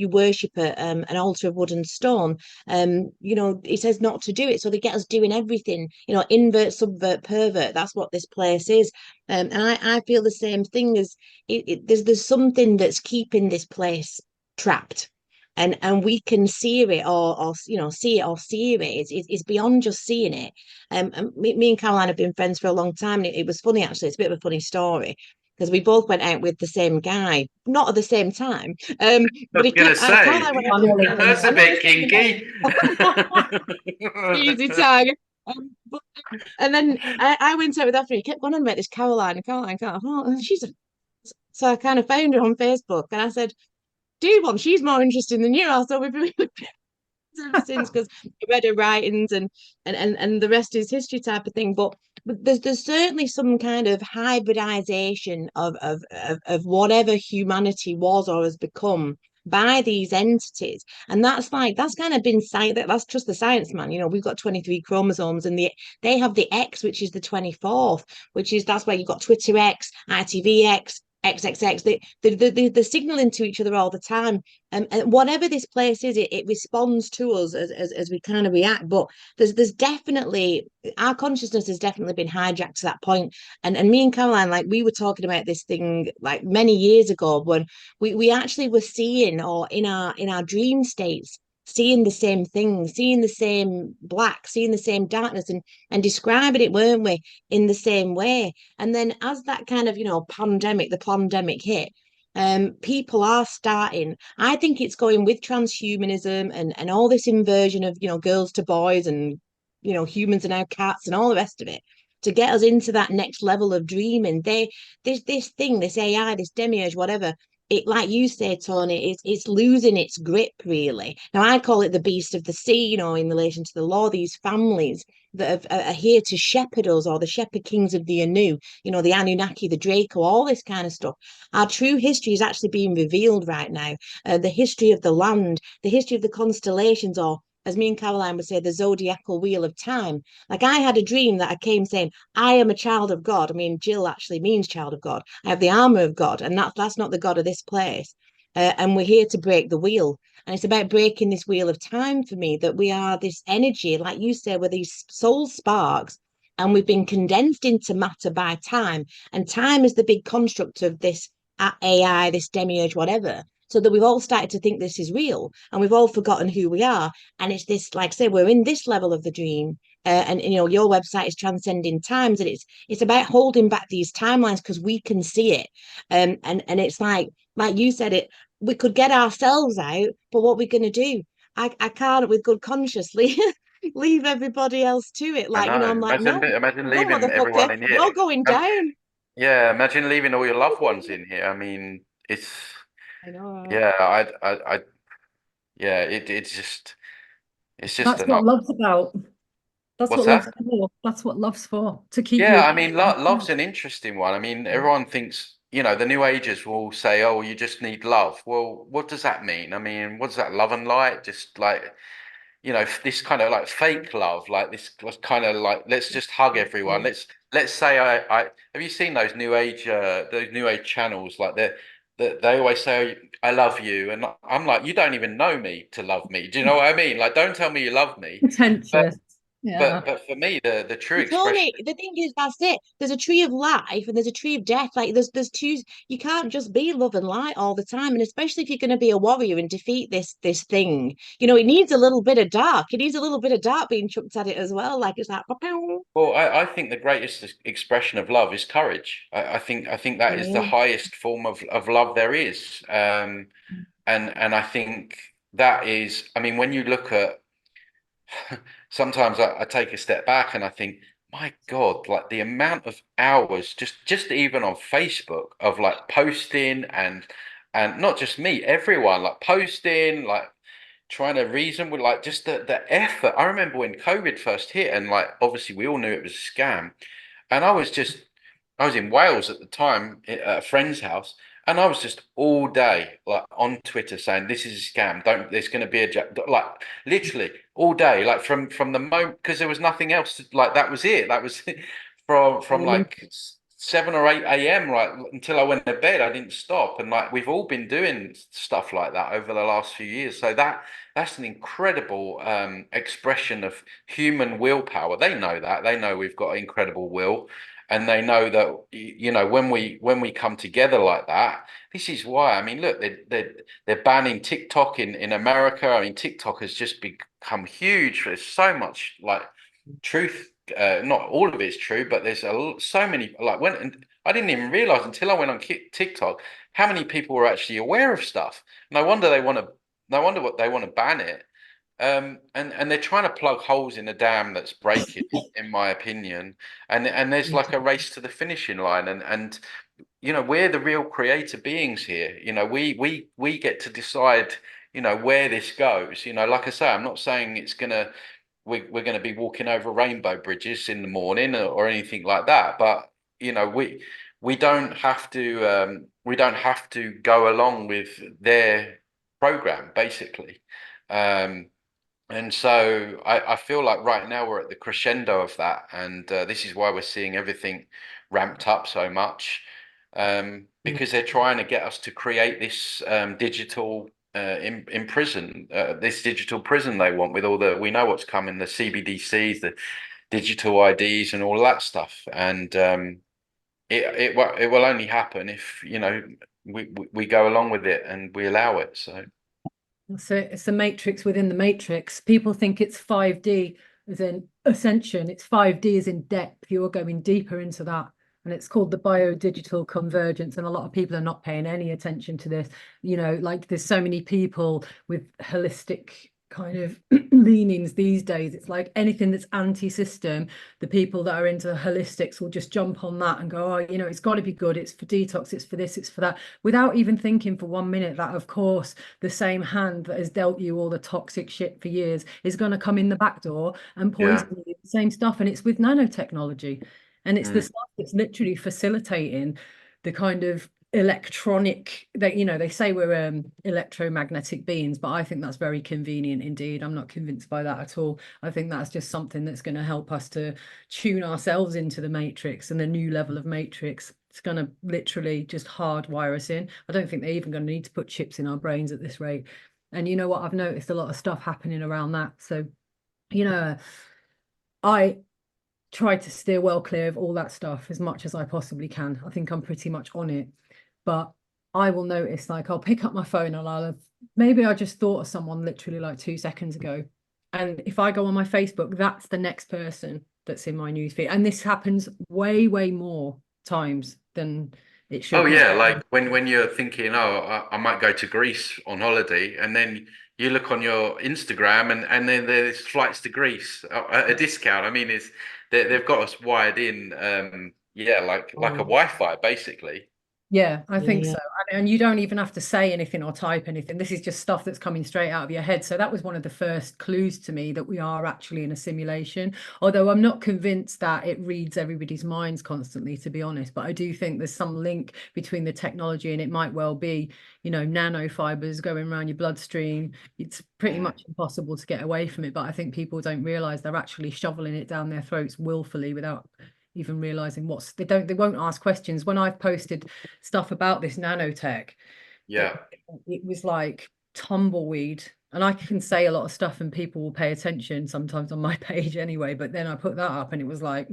worship an altar of wood and stone, it says not to do it. So they get us doing everything. Invert, subvert, pervert. That's what this place is. And I feel the same thing. As there's something that's keeping this place trapped. And we can seer it, or see it or seer it. It's beyond just seeing it. And me and Caroline have been friends for a long time, and it was funny, actually. It's a bit of a funny story, because we both went out with the same guy, not at the same time. But he kept, Caroline went out, that's a bit kinky. Easy tag. And then I went out with after. He kept going on about this Caroline. Oh, so I kind of found her on Facebook, and I said, "Dude, well, she's more interesting than you." I thought we've been since, because I read her writings, and the rest is history type of thing. But there's certainly some kind of hybridization of whatever humanity was or has become by these entities. And that's kind of been that's just the science, man. We've got 23 chromosomes, and they have the X, which is the 24th, that's where you've got Twitter X, ITV X, XXX. They're signaling to each other all the time. And whatever this place is, it responds to us as we kind of react. But there's definitely, our consciousness has definitely been hijacked to that point. And me and Caroline, like, we were talking about this thing like many years ago, when we actually were seeing, or in our dream states, seeing the same thing, seeing the same black, seeing the same darkness, and describing it, weren't we, in the same way? And then as that kind of, the pandemic hit, people are starting. I think it's going with transhumanism and all this inversion of, you know, girls to boys and, you know, humans are now cats and all the rest of it to get us into that next level of dreaming. This thing, this AI, this demiurge, whatever. It, like you say, Tony, it's losing its grip, really. Now, I call it the beast of the sea, you know, in relation to the law, these families that are here to shepherd us, or the shepherd kings of the Anu, you know, the Anunnaki, the Draco, all this kind of stuff. Our true history is actually being revealed right now. The history of the land, the history of the constellations, or as me and Caroline would say, the zodiacal wheel of time. Like, I had a dream that I came saying, I am a child of God. I mean, Jill actually means child of God. I have the armor of God, and that's not the God of this place. And we're here to break the wheel. And it's about breaking this wheel of time for me, that we are this energy, like you say, we're these soul sparks, and we've been condensed into matter by time. And time is the big construct of this AI, this demiurge, whatever. So that we've all started to think this is real, and we've all forgotten who we are. And it's this, like I say, we're in this level of the dream. And you know, your website is transcending times, and it's about holding back these timelines because we can see it. And it's like you said, it we could get ourselves out, but what we're going to do? I can't, with good conscience, leave everybody else to it. I Like, you know, know. I'm like, no, Imagine no, leaving motherfucker, everyone in here. you're going Um, down. yeah, imagine leaving all your loved ones in here. I mean, it's I know. yeah, yeah, it's just That's an what love's about. That's what's what love's that? for. That's what love's for. To keep Yeah, you. I mean, love's an interesting one. I mean, everyone thinks, you know, the New Agers will say, "Oh, you just need love." Well, what does that mean? I mean, what does that love and light? Just like, you know, this kind of like fake love, like this was kind of like, let's just hug everyone. Let's say I have you seen those New Age channels, like they always say, "I love you," and I'm like, you don't even know me to love me. Do you know what I mean? Like, don't tell me you love me. But Pretentious. Yeah. but for me, the true But expression. Tony, the thing is, that's it. There's a tree of life and there's a tree of death. Like, there's two. You can't just be love and light all the time. And especially if you're going to be a warrior and defeat this thing, you know, it needs a little bit of dark. It needs a little bit of dark being chucked at it as well. Like, it's like, "Pow." Well, I think the greatest expression of love is courage. I think that is the Yeah. highest form of love there is. And I think that is, I mean, when you look at sometimes I take a step back and I think, my God, like the amount of hours just even on Facebook of like posting and not just me, everyone like posting, like trying to reason with like just the effort. I remember when COVID first hit and like obviously we all knew it was a scam. And I was in Wales at the time at a friend's house, and I was just all day like on Twitter saying this is a scam. Don't there's going to be like literally all day, like from the moment because there was nothing else like that was it. That was from like 7 or 8 a.m. right until I went to bed. I didn't stop, and like we've all been doing stuff like that over the last few years. So that's an incredible expression of human willpower. They know that. They know we've got incredible will, and they know that you know when we come together like that. This is why. I mean, look, they're banning TikTok in America. I mean, TikTok has just become huge. There's so much like truth. Not all of it's true, but there's so many. Like when and I didn't even realize until I went on TikTok how many people were actually aware of stuff. No wonder they want to. No wonder what they want to ban it. And they're trying to plug holes in a dam that's breaking, in my opinion. And there's like a race to the finishing line. And you know, we're the real creator beings here. You know, we get to decide, you know, where this goes. You know, like I say, I'm not saying we're gonna be walking over rainbow bridges in the morning or anything like that. But you know, we don't have to go along with their program, basically. Um, and so I feel like right now we're at the crescendo of that, and this is why we're seeing everything ramped up so much, because they're trying to get us to create this digital in prison, this digital prison they want with all the we know what's coming, the CBDCs, the digital IDs, and all that stuff, and it will only happen if you know we go along with it and we allow it. So. So it's a matrix within the matrix. People think it's 5D as in ascension. It's 5D as in depth. You're going deeper into that. and it's called the biodigital convergence, and a lot of people are not paying any attention to this. You know, like there's so many people with holistic kind of leanings these days. It's like anything that's anti-system, the people that are into holistics will just jump on that and go, oh, you know, it's got to be good, it's for detox, it's for this, it's for that, without even thinking for 1 minute that of course the same hand that has dealt you all the toxic shit for years is going to come in the back door and poison you with the same stuff. And it's with nanotechnology, and it's the stuff that's literally facilitating the kind of electronic that, you know, they say we're electromagnetic beings, but I think that's very convenient indeed. I'm not convinced by that at all. I think that's just something that's going to help us to tune ourselves into the matrix, and the new level of matrix. It's going to literally just hardwire us in. I don't think they're even going to need to put chips in our brains at this rate. And you know what, I've noticed a lot of stuff happening around that. So, you know, I try to steer well clear of all that stuff as much as I possibly can. I think I'm pretty much on it. But I will notice, like, I'll pick up my phone and I'll have, maybe I just thought of someone literally like 2 seconds ago. And if I go on my Facebook, that's the next person that's in my newsfeed. And this happens way, way more times than it should. Oh yeah, like when you're thinking, oh, I might go to Greece on holiday, and then you look on your Instagram, and then there's flights to Greece at a discount. I mean, they've got us wired in, yeah, like a Wi-Fi basically. Yeah, I think Yeah. so. And you don't even have to say anything or type anything. This is just stuff that's coming straight out of your head. So that was one of the first clues to me that we are actually in a simulation. Although I'm not convinced that it reads everybody's minds constantly, to be honest. But I do think there's some link between the technology, and it might well be, you know, nanofibers going around your bloodstream. It's pretty much impossible to get away from it. But I think people don't realize they're actually shoveling it down their throats willfully without even realizing they won't ask questions. When I've posted stuff about this nanotech, Yeah. it was like tumbleweed. And I can say a lot of stuff and people will pay attention sometimes on my page anyway, but then I put that up and it was like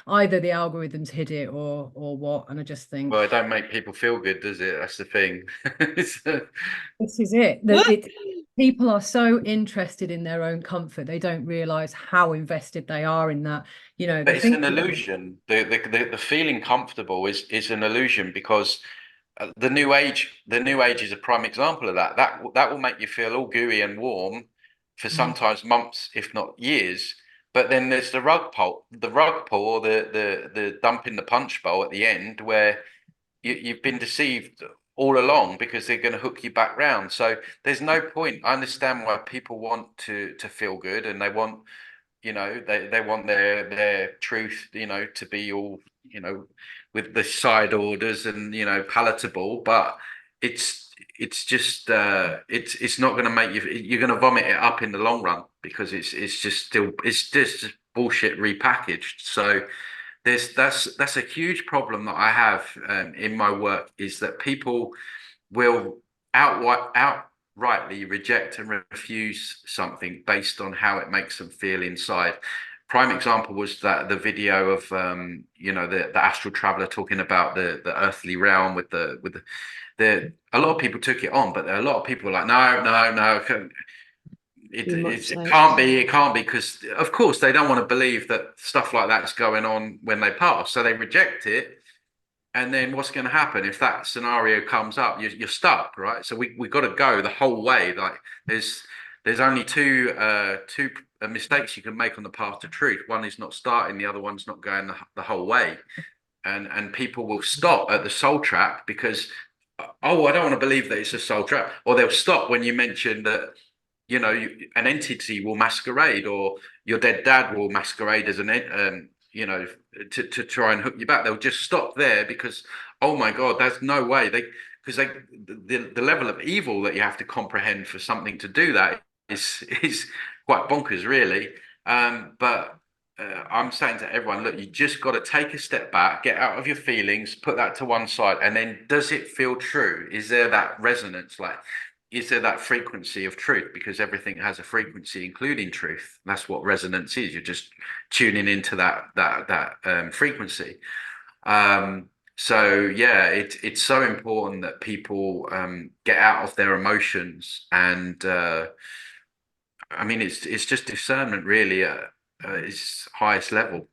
either the algorithms hid it or what. And I just think, Well, it don't make people feel good, does it? That's the thing. this is it. People are so interested in their own comfort, they don't realize how invested they are in that. You know, But they it's think an illusion. The feeling comfortable is an illusion, because the new age is a prime example of that. That will make you feel all gooey and warm for sometimes months, if not years. But then there's the rug pull, or the dump in the punch bowl at the end, where you've been deceived all along, because they're going to hook you back round. So there's no point. I understand why people want to feel good, and they want, you know, they want their truth, you know, to be all, you know, with the side orders and, you know, palatable. But it's just it's not going to make you're going to vomit it up in the long run, because it's just bullshit repackaged. So that's a huge problem that I have in my work, is that people will outrightly reject and refuse something based on how it makes them feel inside. Prime example was that the video of you know, the astral traveler talking about the earthly realm with the a lot of people took it on, but a lot of people were like, no, it can't be, because of course they don't want to believe that stuff like that's going on when they pass, so they reject it. And then what's going to happen if that scenario comes up? You're stuck, right? So we got to go the whole way. Like there's only two mistakes you can make on the path to truth. One is not starting, the other one's not going the whole way. And people will stop at the soul trap because, oh, I don't want to believe that it's a soul trap. Or they'll stop when you mention that, you know, an entity will masquerade, or your dead dad will masquerade as you know, to try and hook you back. They'll just stop there because, oh my God, there's no way because the level of evil that you have to comprehend for something to do that is quite bonkers, really. But I'm saying to everyone, look, you just got to take a step back, get out of your feelings, put that to one side, and then, does it feel true? Is there that resonance? Like, is there that frequency of truth? Because everything has a frequency, including truth. That's what resonance is. You're just tuning into that frequency. So yeah, it's so important that people get out of their emotions, and I mean, it's just discernment really at its highest level.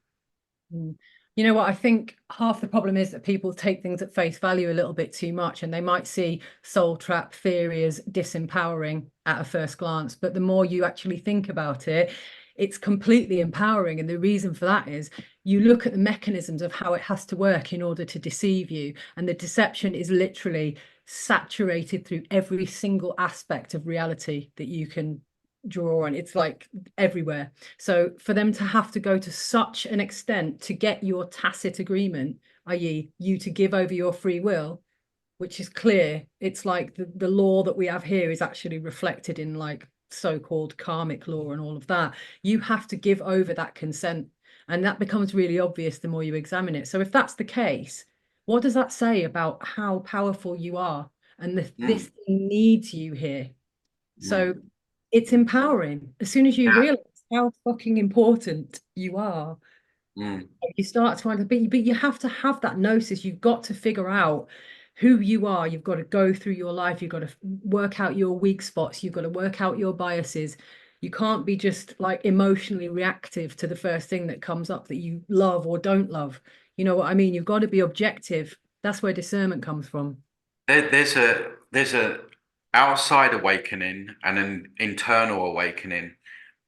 You know what? I think half the problem is that people take things at face value a little bit too much, and they might see soul trap theory as disempowering at a first glance. But the more you actually think about it, it's completely empowering. And the reason for that is you look at the mechanisms of how it has to work in order to deceive you. And the deception is literally saturated through every single aspect of reality that you can draw on. It's like everywhere. So for them to have to go to such an extent to get your tacit agreement, i.e. you to give over your free will, which is clear, it's like the law that we have here is actually reflected in like so-called karmic law and all of that. You have to give over that consent, and that becomes really obvious the more you examine it. So if that's the case, what does that say about how powerful you are and this thing needs you here? So it's empowering. As soon as you realize how fucking important you are, you start to understand, but you have to have that gnosis. You've got to figure out who you are. You've got to go through your life. You've got to work out your weak spots. You've got to work out your biases. You can't be just like emotionally reactive to the first thing that comes up that you love or don't love. You know what I mean? You've got to be objective. That's where discernment comes from. There's a outside awakening and an internal awakening,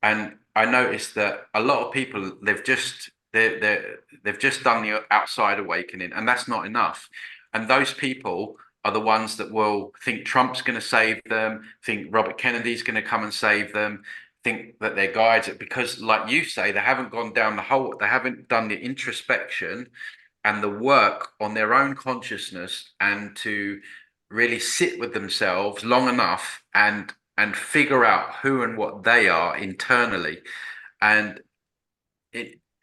and I noticed that a lot of people they've just done the outside awakening, and that's not enough. And those people are the ones that will think Trump's going to save them, think Robert Kennedy's going to come and save them, think that they're guides, because, like you say, they haven't gone down they haven't done the introspection and the work on their own consciousness, and to really sit with themselves long enough and figure out who and what they are internally. And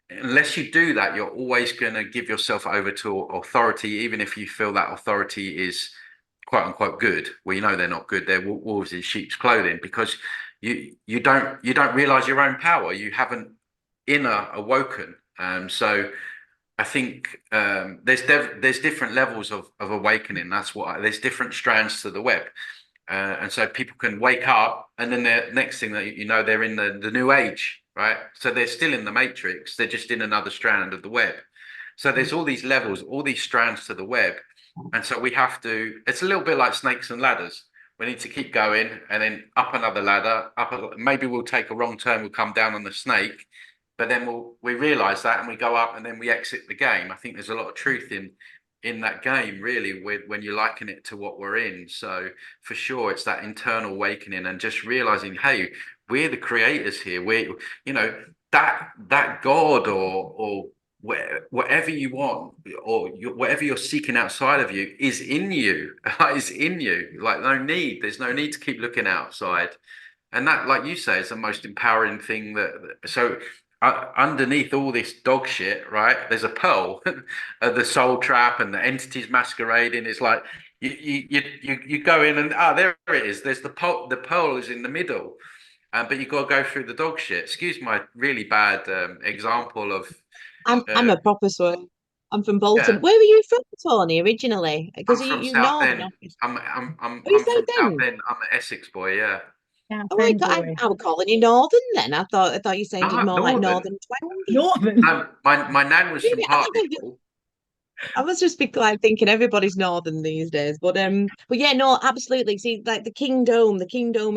unless you do that, you're always going to give yourself over to authority, even if you feel that authority is quote unquote good. Well, you know they're not good. They're wolves in sheep's clothing, because you don't realize your own power. You haven't inner awoken. So I think there's different levels of awakening. That's what there's different strands to the web. And so people can wake up, and then the next thing that you know, they're in the new age, right? So they're still in the matrix, they're just in another strand of the web. So there's all these levels, all these strands to the web. And so we have to, it's a little bit like snakes and ladders. We need to keep going, and then up another ladder, maybe we'll take a wrong turn, we'll come down on the snake, but then we realize that, and we go up, and then we exit the game. I think there's a lot of truth in that game, really, when you liken it to what we're in. So for sure, it's that internal awakening and just realizing, hey, we're the creators here. We're, that God or whatever you want, or whatever you're seeking outside of you is in you. Is in you. Like there's no need to keep looking outside. And that, like you say, is the most empowering thing. So underneath all this dog shit, right, there's a pearl of the soul trap and the entities masquerading. It's like you go in and there it is. There's the pearl is in the middle, but you got to go through the dog shit. Excuse my really bad example of. I'm a proper swan. I'm from Bolton. Yeah, Where were you from, Tony, originally? I'm Because from you Northern, Southend. obviously. I'm Are you from Southend? Southend. I'm an Essex boy. Yeah. Yeah, Oh, friend boy. I was calling you Northern then. I thought you sounded No, more like Northern. Northern Twang. Northern. My nan was from Really, Hartlepool. I must just be like thinking everybody's northern these days, but yeah, no, absolutely. See, like the kingdom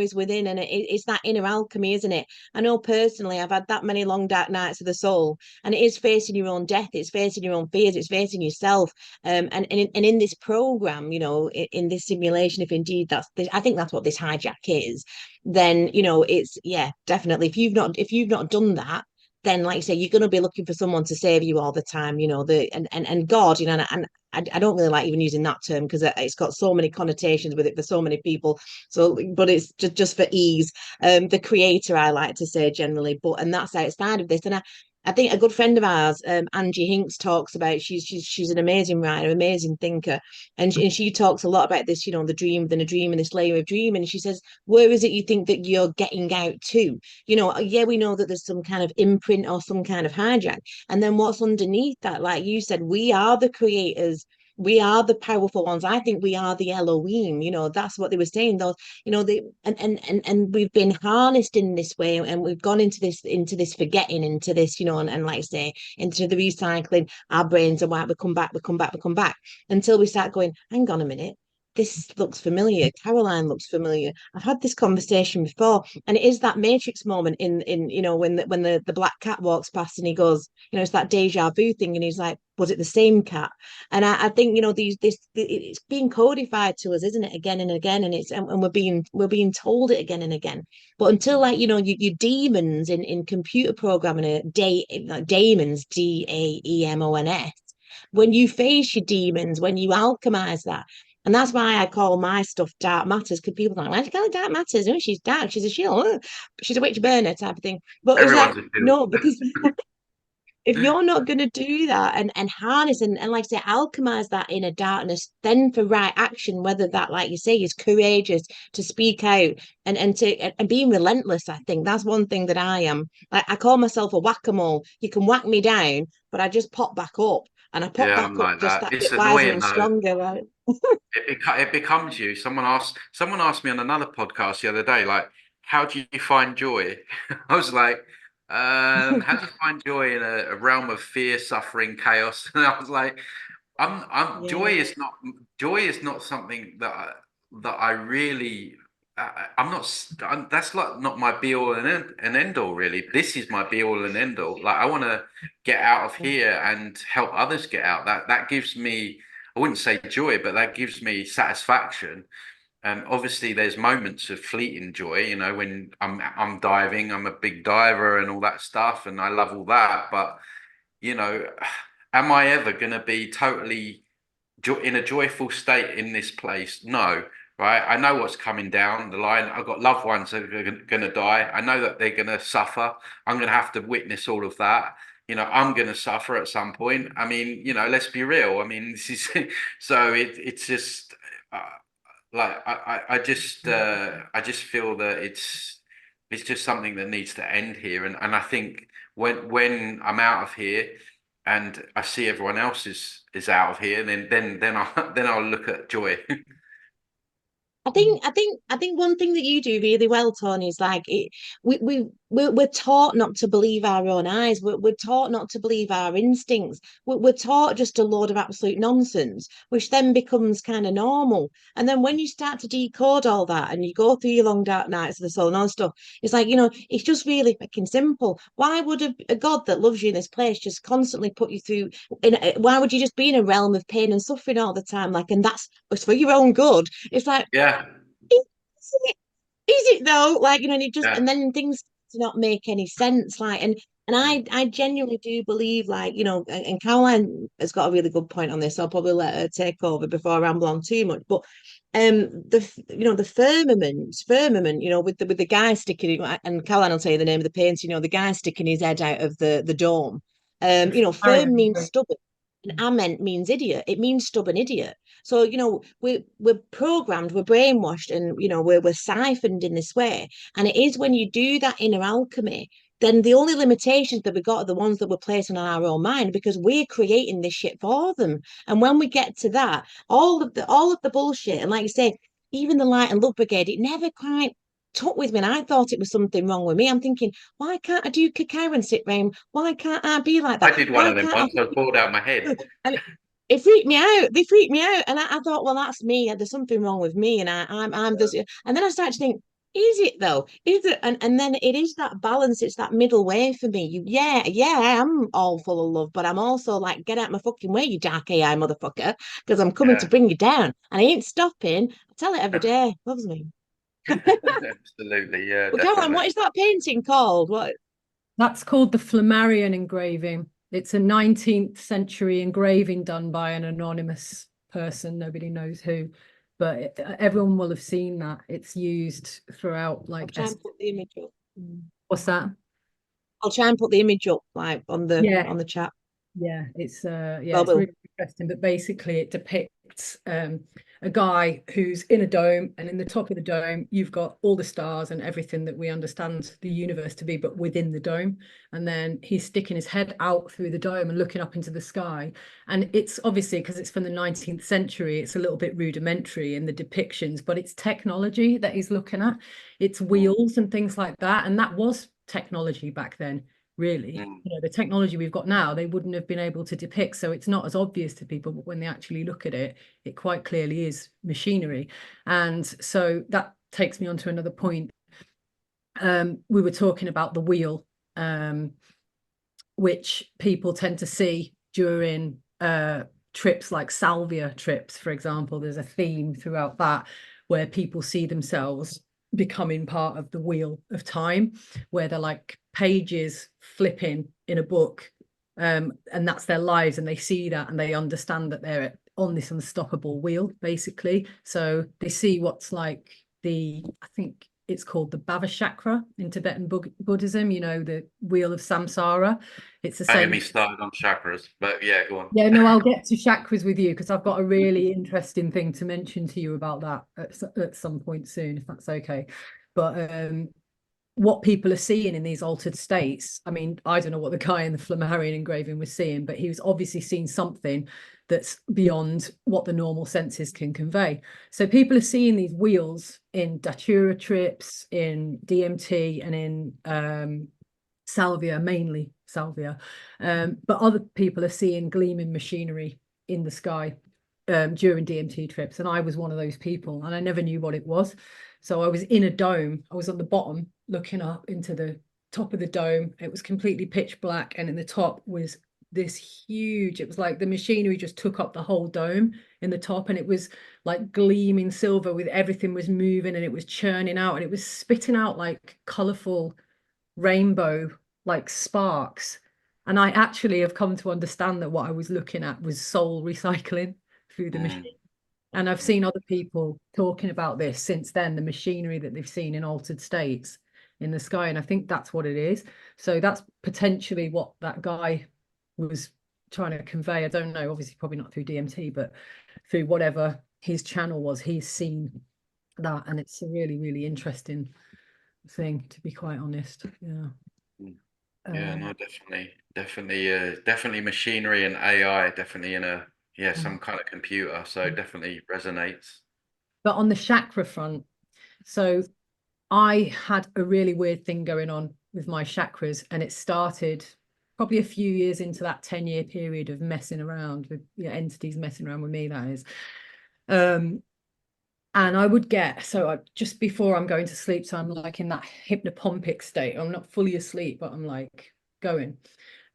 is within, and it's that inner alchemy, isn't it? I know personally, I've had that many long dark nights of the soul, and it is facing your own death, it's facing your own fears, it's facing yourself. And in this program, in this simulation, if indeed I think that's what this hijack is, then it's definitely if you've not done that, then like you say, you're going to be looking for someone to save you all the time, and God, and I don't really like even using that term because it's got so many connotations with it for so many people. So, but it's just for ease. The creator, I like to say generally, and that's outside of this. And I think a good friend of ours, Angie Hinks, talks about she's an amazing writer, amazing thinker, and she talks a lot about this, the dream within a dream and this layer of dream. And she says, where is it you think that you're getting out to? Yeah, we know that there's some kind of imprint or some kind of hijack. And then what's underneath that, like you said, we are the creators we are the powerful ones. I think we are the Elohim. That's what they were saying. Those, they and we've been harnessed in this way, and we've gone into this forgetting, into this, and like I say, into the recycling. Our brains are white. We come back, we come back, we come back until we start going, hang on a minute. This looks familiar. Caroline looks familiar. I've had this conversation before, and it is that Matrix moment in when the black cat walks past and he goes, it's that deja vu thing, and he's like, was it the same cat? And I think it's being codified to us, isn't it, again and again, and we're being told it again and again. But until your demons in computer programming like daemons, DAEMONS, when you face your demons, when you alchemize that. And that's why I call my stuff dark matters, because people are like, why do you call it dark matters? Oh, she's dark, she's a shield, she's a witch burner type of thing. But it's like, Everyone's a shield. no, because if you're not going to do that and harness and like I say, alchemize that inner darkness, then for right action, whether that, like you say, is courageous to speak out and being relentless. I think that's one thing that I am. Like, I call myself a whack-a-mole. You can whack me down, but I just pop back up, and I pop Yeah, back I'm up like just that. that It's bit wiser annoying and though. stronger, right? It becomes you. Someone asked me on another podcast the other day, like, how do you find joy? I was like, how do you find joy in a realm of fear, suffering, chaos? And I was like, I'm Yeah. joy is not something that I really. I'm not. That's like not my be all and end all. Really, this is my be all and end all. Like, I want to get out of here and help others get out. That gives me. I wouldn't say joy, but that gives me satisfaction. Obviously, there's moments of fleeting joy. When I'm diving, I'm a big diver and all that stuff, and I love all that. But you know, am I ever going to be totally in a joyful state in this place? No, right? I know what's coming down the line. I've got loved ones that are going to die. I know that they're going to suffer. I'm going to have to witness all of that. I'm going to suffer at some point. I mean, let's be real. I mean, this is so it's just like I just feel that it's just something that needs to end here. And I think when I'm out of here and I see everyone else is out of here, then I'll look at joy. I think one thing that you do really well, Tony, is like we're taught not to believe our own eyes. We're taught not to believe our instincts. We're taught just a load of absolute nonsense, which then becomes kind of normal. And then when you start to decode all that and you go through your long dark nights of the soul and all that stuff, it's like, it's just really fucking simple. Why would a God that loves you in this place just constantly put you through why would you just be in a realm of pain and suffering all the time? Like, and it's for your own good. It's like, Yeah, is it though? Like, and it just, yeah, and then things do not make any sense. Like, and I genuinely do believe, like, and Caroline has got a really good point on this. So I'll probably let her take over before I ramble on too much. But the firmament, with the guy sticking, and Caroline will tell you the name of the painting, the guy sticking his head out of the dome. Firm means stubborn. And ament means idiot. It means stubborn idiot. So, we're programmed, we're brainwashed, and we're siphoned in this way. And it is when you do that inner alchemy, then the only limitations that we got are the ones that we're placing on our own mind, because we're creating this shit for them. And when we get to that, all of the bullshit, and like you say, even the light and love brigade, it never quite took with me. And I thought it was something wrong with me. I'm thinking, why can't I do cacao and sit round? Why can't I be like I that? did one Why of them can't I once. I was bored out of my head. and it freaked me out. They freaked me out, and I thought, well, that's me. There's something wrong with me, and I'm just. And then I started to think, is it though? Is it? And then it is that balance. It's that middle way for me. Yeah, I am all full of love, but I'm also like, get out my fucking way, you dark AI motherfucker, because I'm coming to Yeah, bring you down, and I ain't stopping. I tell it every day. Loves me. absolutely. Yeah, But Caroline, definitely. what is that painting called? What? That's called the Flammarion engraving. It's a 19th century engraving done by an anonymous person. Nobody knows who, but everyone will have seen that. It's used throughout, I'll like, try and put the image up. what's that? I'll try and put the image up, like on the Yeah, chat. yeah, it's Well, it's really interesting. But basically, it depicts depicts a guy who's in a dome, and in the top of the dome you've got all the stars and everything that we understand the universe to be, but within the dome. And then he's sticking his head out through the dome and looking up into the sky. And it's obviously, because it's from the 19th century, it's a little bit rudimentary in the depictions, but it's technology that he's looking at. It's wheels and things like that, and that was technology back then. Really, you know, the technology we've got now, they wouldn't have been able to depict. So it's not as obvious to people, but when they actually look at it, it quite clearly is machinery. And so that takes me on to another point. We were talking about the wheel, which people tend to see during trips like salvia trips, for example. There's a theme throughout that where people see themselves becoming part of the wheel of time, where they're like pages flipping in a book, and that's their lives, and they see that and they understand that they're on this unstoppable wheel, basically. So they see what's like I think it's called the Bhava chakra in Tibetan Buddhism, you know, the wheel of samsara. It's the Don't get same. me started on chakras, but yeah, go on. Yeah, no, I'll get to chakras with you because I've got a really interesting thing to mention to you about that at some point soon, if that's okay. But what people are seeing in these altered states, I mean, I don't know what the guy in the Flammarion engraving was seeing, but he was obviously seeing something that's beyond what the normal senses can convey. So people are seeing these wheels in Datura trips, in DMT, and in salvia, mainly salvia, but other people are seeing gleaming machinery in the sky during DMT trips, and I was one of those people, and I never knew what it was. So I was in a dome, I was on the bottom looking up into the top of the dome. It was completely pitch black, and in the top was this huge, it was like the machinery just took up the whole dome in the top, and it was like gleaming silver, with everything was moving, and it was churning out, and it was spitting out like colorful rainbow like sparks. And I actually have come to understand that what I was looking at was soul recycling through the machine. And I've seen other people talking about this since then, the machinery that they've seen in altered states in the sky. And I think that's what it is. So that's potentially what that guy was trying to convey. I don't know, obviously probably not through DMT, but through whatever his channel was, he's seen that. And it's a really, really interesting thing, to be quite honest. Yeah. Yeah, no, definitely machinery and AI, definitely in some kind of computer. So definitely resonates. But on the chakra front, so I had a really weird thing going on with my chakras, and it started probably a few years into that 10-year period of messing around with entities messing around with me, that is. And I would get, just before I'm going to sleep, so I'm like in that hypnopompic state. I'm not fully asleep, but I'm like going.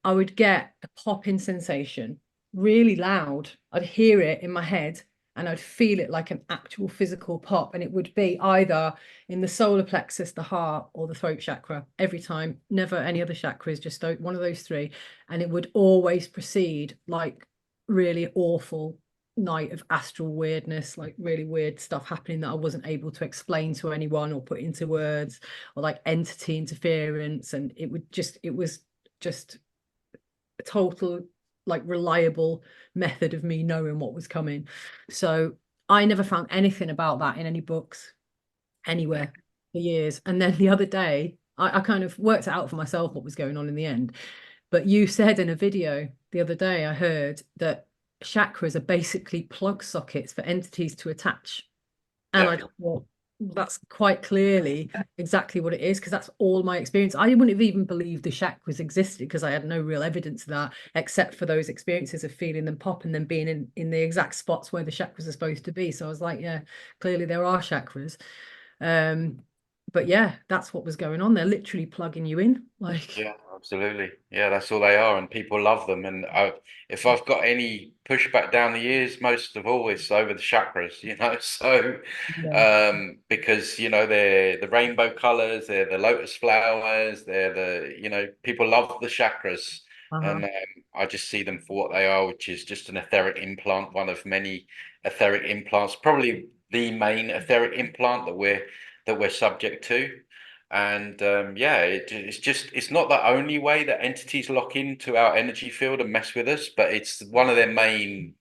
I would get a popping sensation, really loud. I'd hear it in my head, and I'd feel it like an actual physical pop. And it would be either in the solar plexus, the heart, or the throat chakra every time, never any other chakras, just one of those three. And it would always precede like really awful night of astral weirdness, like really weird stuff happening that I wasn't able to explain to anyone or put into words, or like entity interference. And it was just a total like reliable method of me knowing what was coming. So I never found anything about that in any books anywhere for years. And then the other day I kind of worked it out for myself what was going on in the end. But you said in a video the other day, I heard that chakras are basically plug sockets for entities to attach. And I thought, that's quite clearly exactly what it is, because that's all my experience. I wouldn't have even believed the chakras existed because I had no real evidence of that, except for those experiences of feeling them pop and then being in the exact spots where the chakras are supposed to be. So I was like, yeah, clearly there are chakras. But yeah, that's what was going on. They're literally plugging you in, like. Yeah, absolutely. Yeah, that's all they are, and people love them. And if I've got any pushback down the years, most of all it's over the chakras, you know. So, because they're the rainbow colors, they're the lotus flowers, they're people love the chakras, and I just see them for what they are, which is just an etheric implant, one of many etheric implants, probably the main etheric implant that we're subject to. And yeah, it's not the only way that entities lock into our energy field and mess with us, but it's one of their main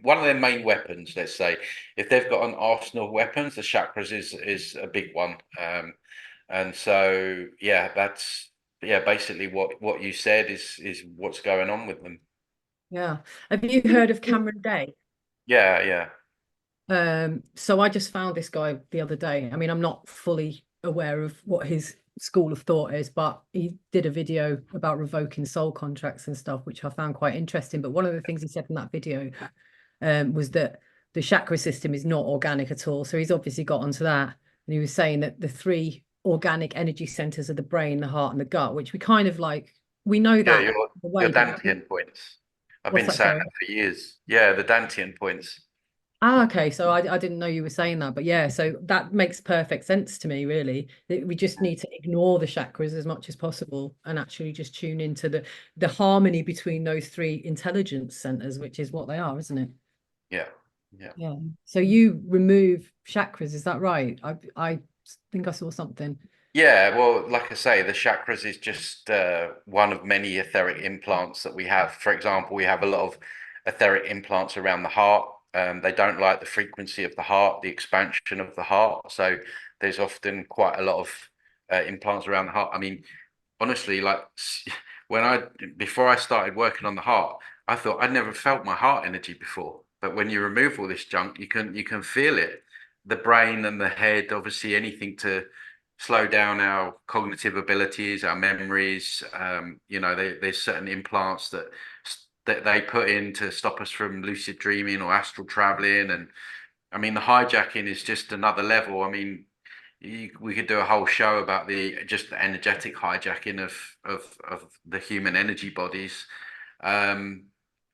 weapons. Let's say if they've got an arsenal of weapons, the chakras is a big one. And so yeah, that's basically what you said is what's going on with them. Yeah. Have you heard of Cameron Day? Yeah. So I just found this guy the other day. I mean, I'm not fully aware of what his school of thought is, but he did a video about revoking soul contracts and stuff, which I found quite interesting. But one of the things he said in that video was that the chakra system is not organic at all. So he's obviously got onto that. And he was saying that the three organic energy centers of the brain, the heart, and the gut, which we kind of like, we know Yeah, that your Dantian points. I've been saying that for years. Yeah, the Dantian points. Ah, okay. So I didn't know you were saying that, but yeah, so that makes perfect sense to me, really. That we just need to ignore the chakras as much as possible and actually just tune into the harmony between those three intelligence centers, which is what they are, isn't it? Yeah. Yeah. So you remove chakras, is that right? I think I saw something. Yeah, well, like I say, the chakras is just one of many etheric implants that we have. For example, we have a lot of etheric implants around the heart. They don't like the frequency of the heart, the expansion of the heart. So there's often quite a lot of implants around the heart. I mean, honestly, like before I started working on the heart, I thought I'd never felt my heart energy before. But when you remove all this junk, you can feel it. The brain and the head, obviously, anything to slow down our cognitive abilities, our memories. There's certain implants that they put in to stop us from lucid dreaming or astral traveling. And I mean, the hijacking is just another level. I mean, we could do a whole show about the energetic hijacking of the human energy bodies. And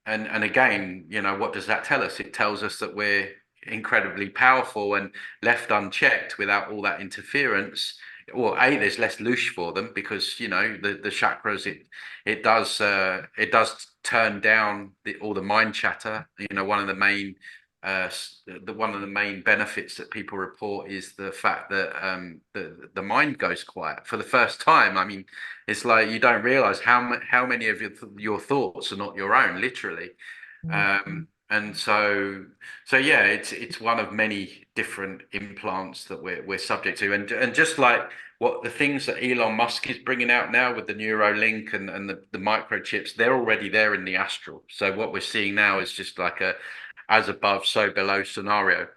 again, what does that tell us? It tells us that we're incredibly powerful, and left unchecked without all that interference. Well, there's less loosh for them because the chakras, it does turn down all the mind chatter. One of the main benefits that people report is the fact that the mind goes quiet for the first time. I mean, it's like you don't realize how many of your thoughts are not your own, literally. And so yeah, it's one of many different implants that we're subject to, and just like what the things that Elon Musk is bringing out now with the Neuralink and the microchips, they're already there in the astral. So what we're seeing now is just like a as above, so below scenario.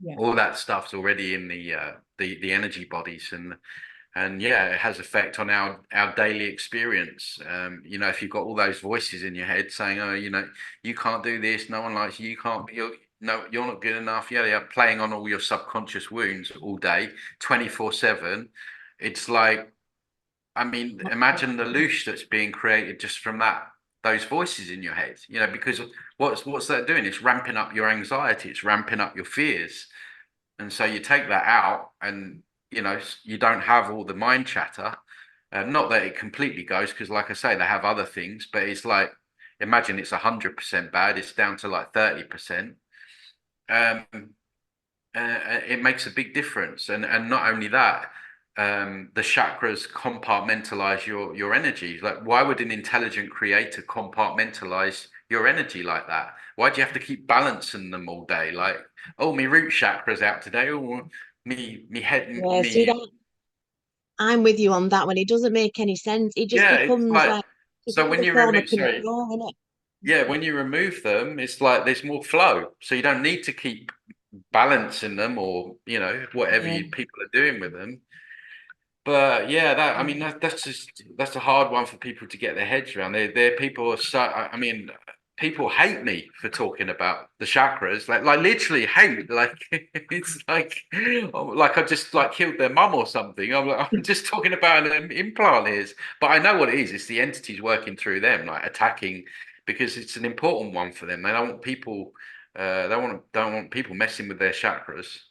Yeah. All that stuff's already in the energy bodies, and yeah, it has effect on our daily experience. If you've got all those voices in your head saying, oh, you can't do this, no one likes you, you can't be, no, you're not good enough. Yeah, they're playing on all your subconscious wounds all day, 24/7. It's like, I mean, imagine the loosh that's being created just from those voices in your head, because what's that doing? It's ramping up your anxiety, it's ramping up your fears. And so you take that out and, you don't have all the mind chatter. Not that it completely goes, because like I say, they have other things, but it's like, imagine it's 100% bad, it's down to like 30%. It makes a big difference. And not only that, the chakras compartmentalize your energy. Like, why would an intelligent creator compartmentalize your energy like that? Why do you have to keep balancing them all day? Like, oh, my root chakra's out today. Oh, me head, Yeah, see that I'm with you on that one. It doesn't make any sense. It just yeah. It's becomes like, like it's so when another you form of remove, sorry, control, isn't it? yeah, when you remove them, it's like there's more flow. So you don't need to keep balancing them, or whatever Yeah. people are doing with them. But yeah, I mean, Mm. that's a hard one for people to get their heads around. They're people are so. I mean, people hate me for talking about the chakras, like literally hate. Like it's like I just like killed their mum or something. I'm just talking about an implant is, but I know what it is. It's the entities working through them, like attacking, because it's an important one for them. They don't want people. They don't want people messing with their chakras.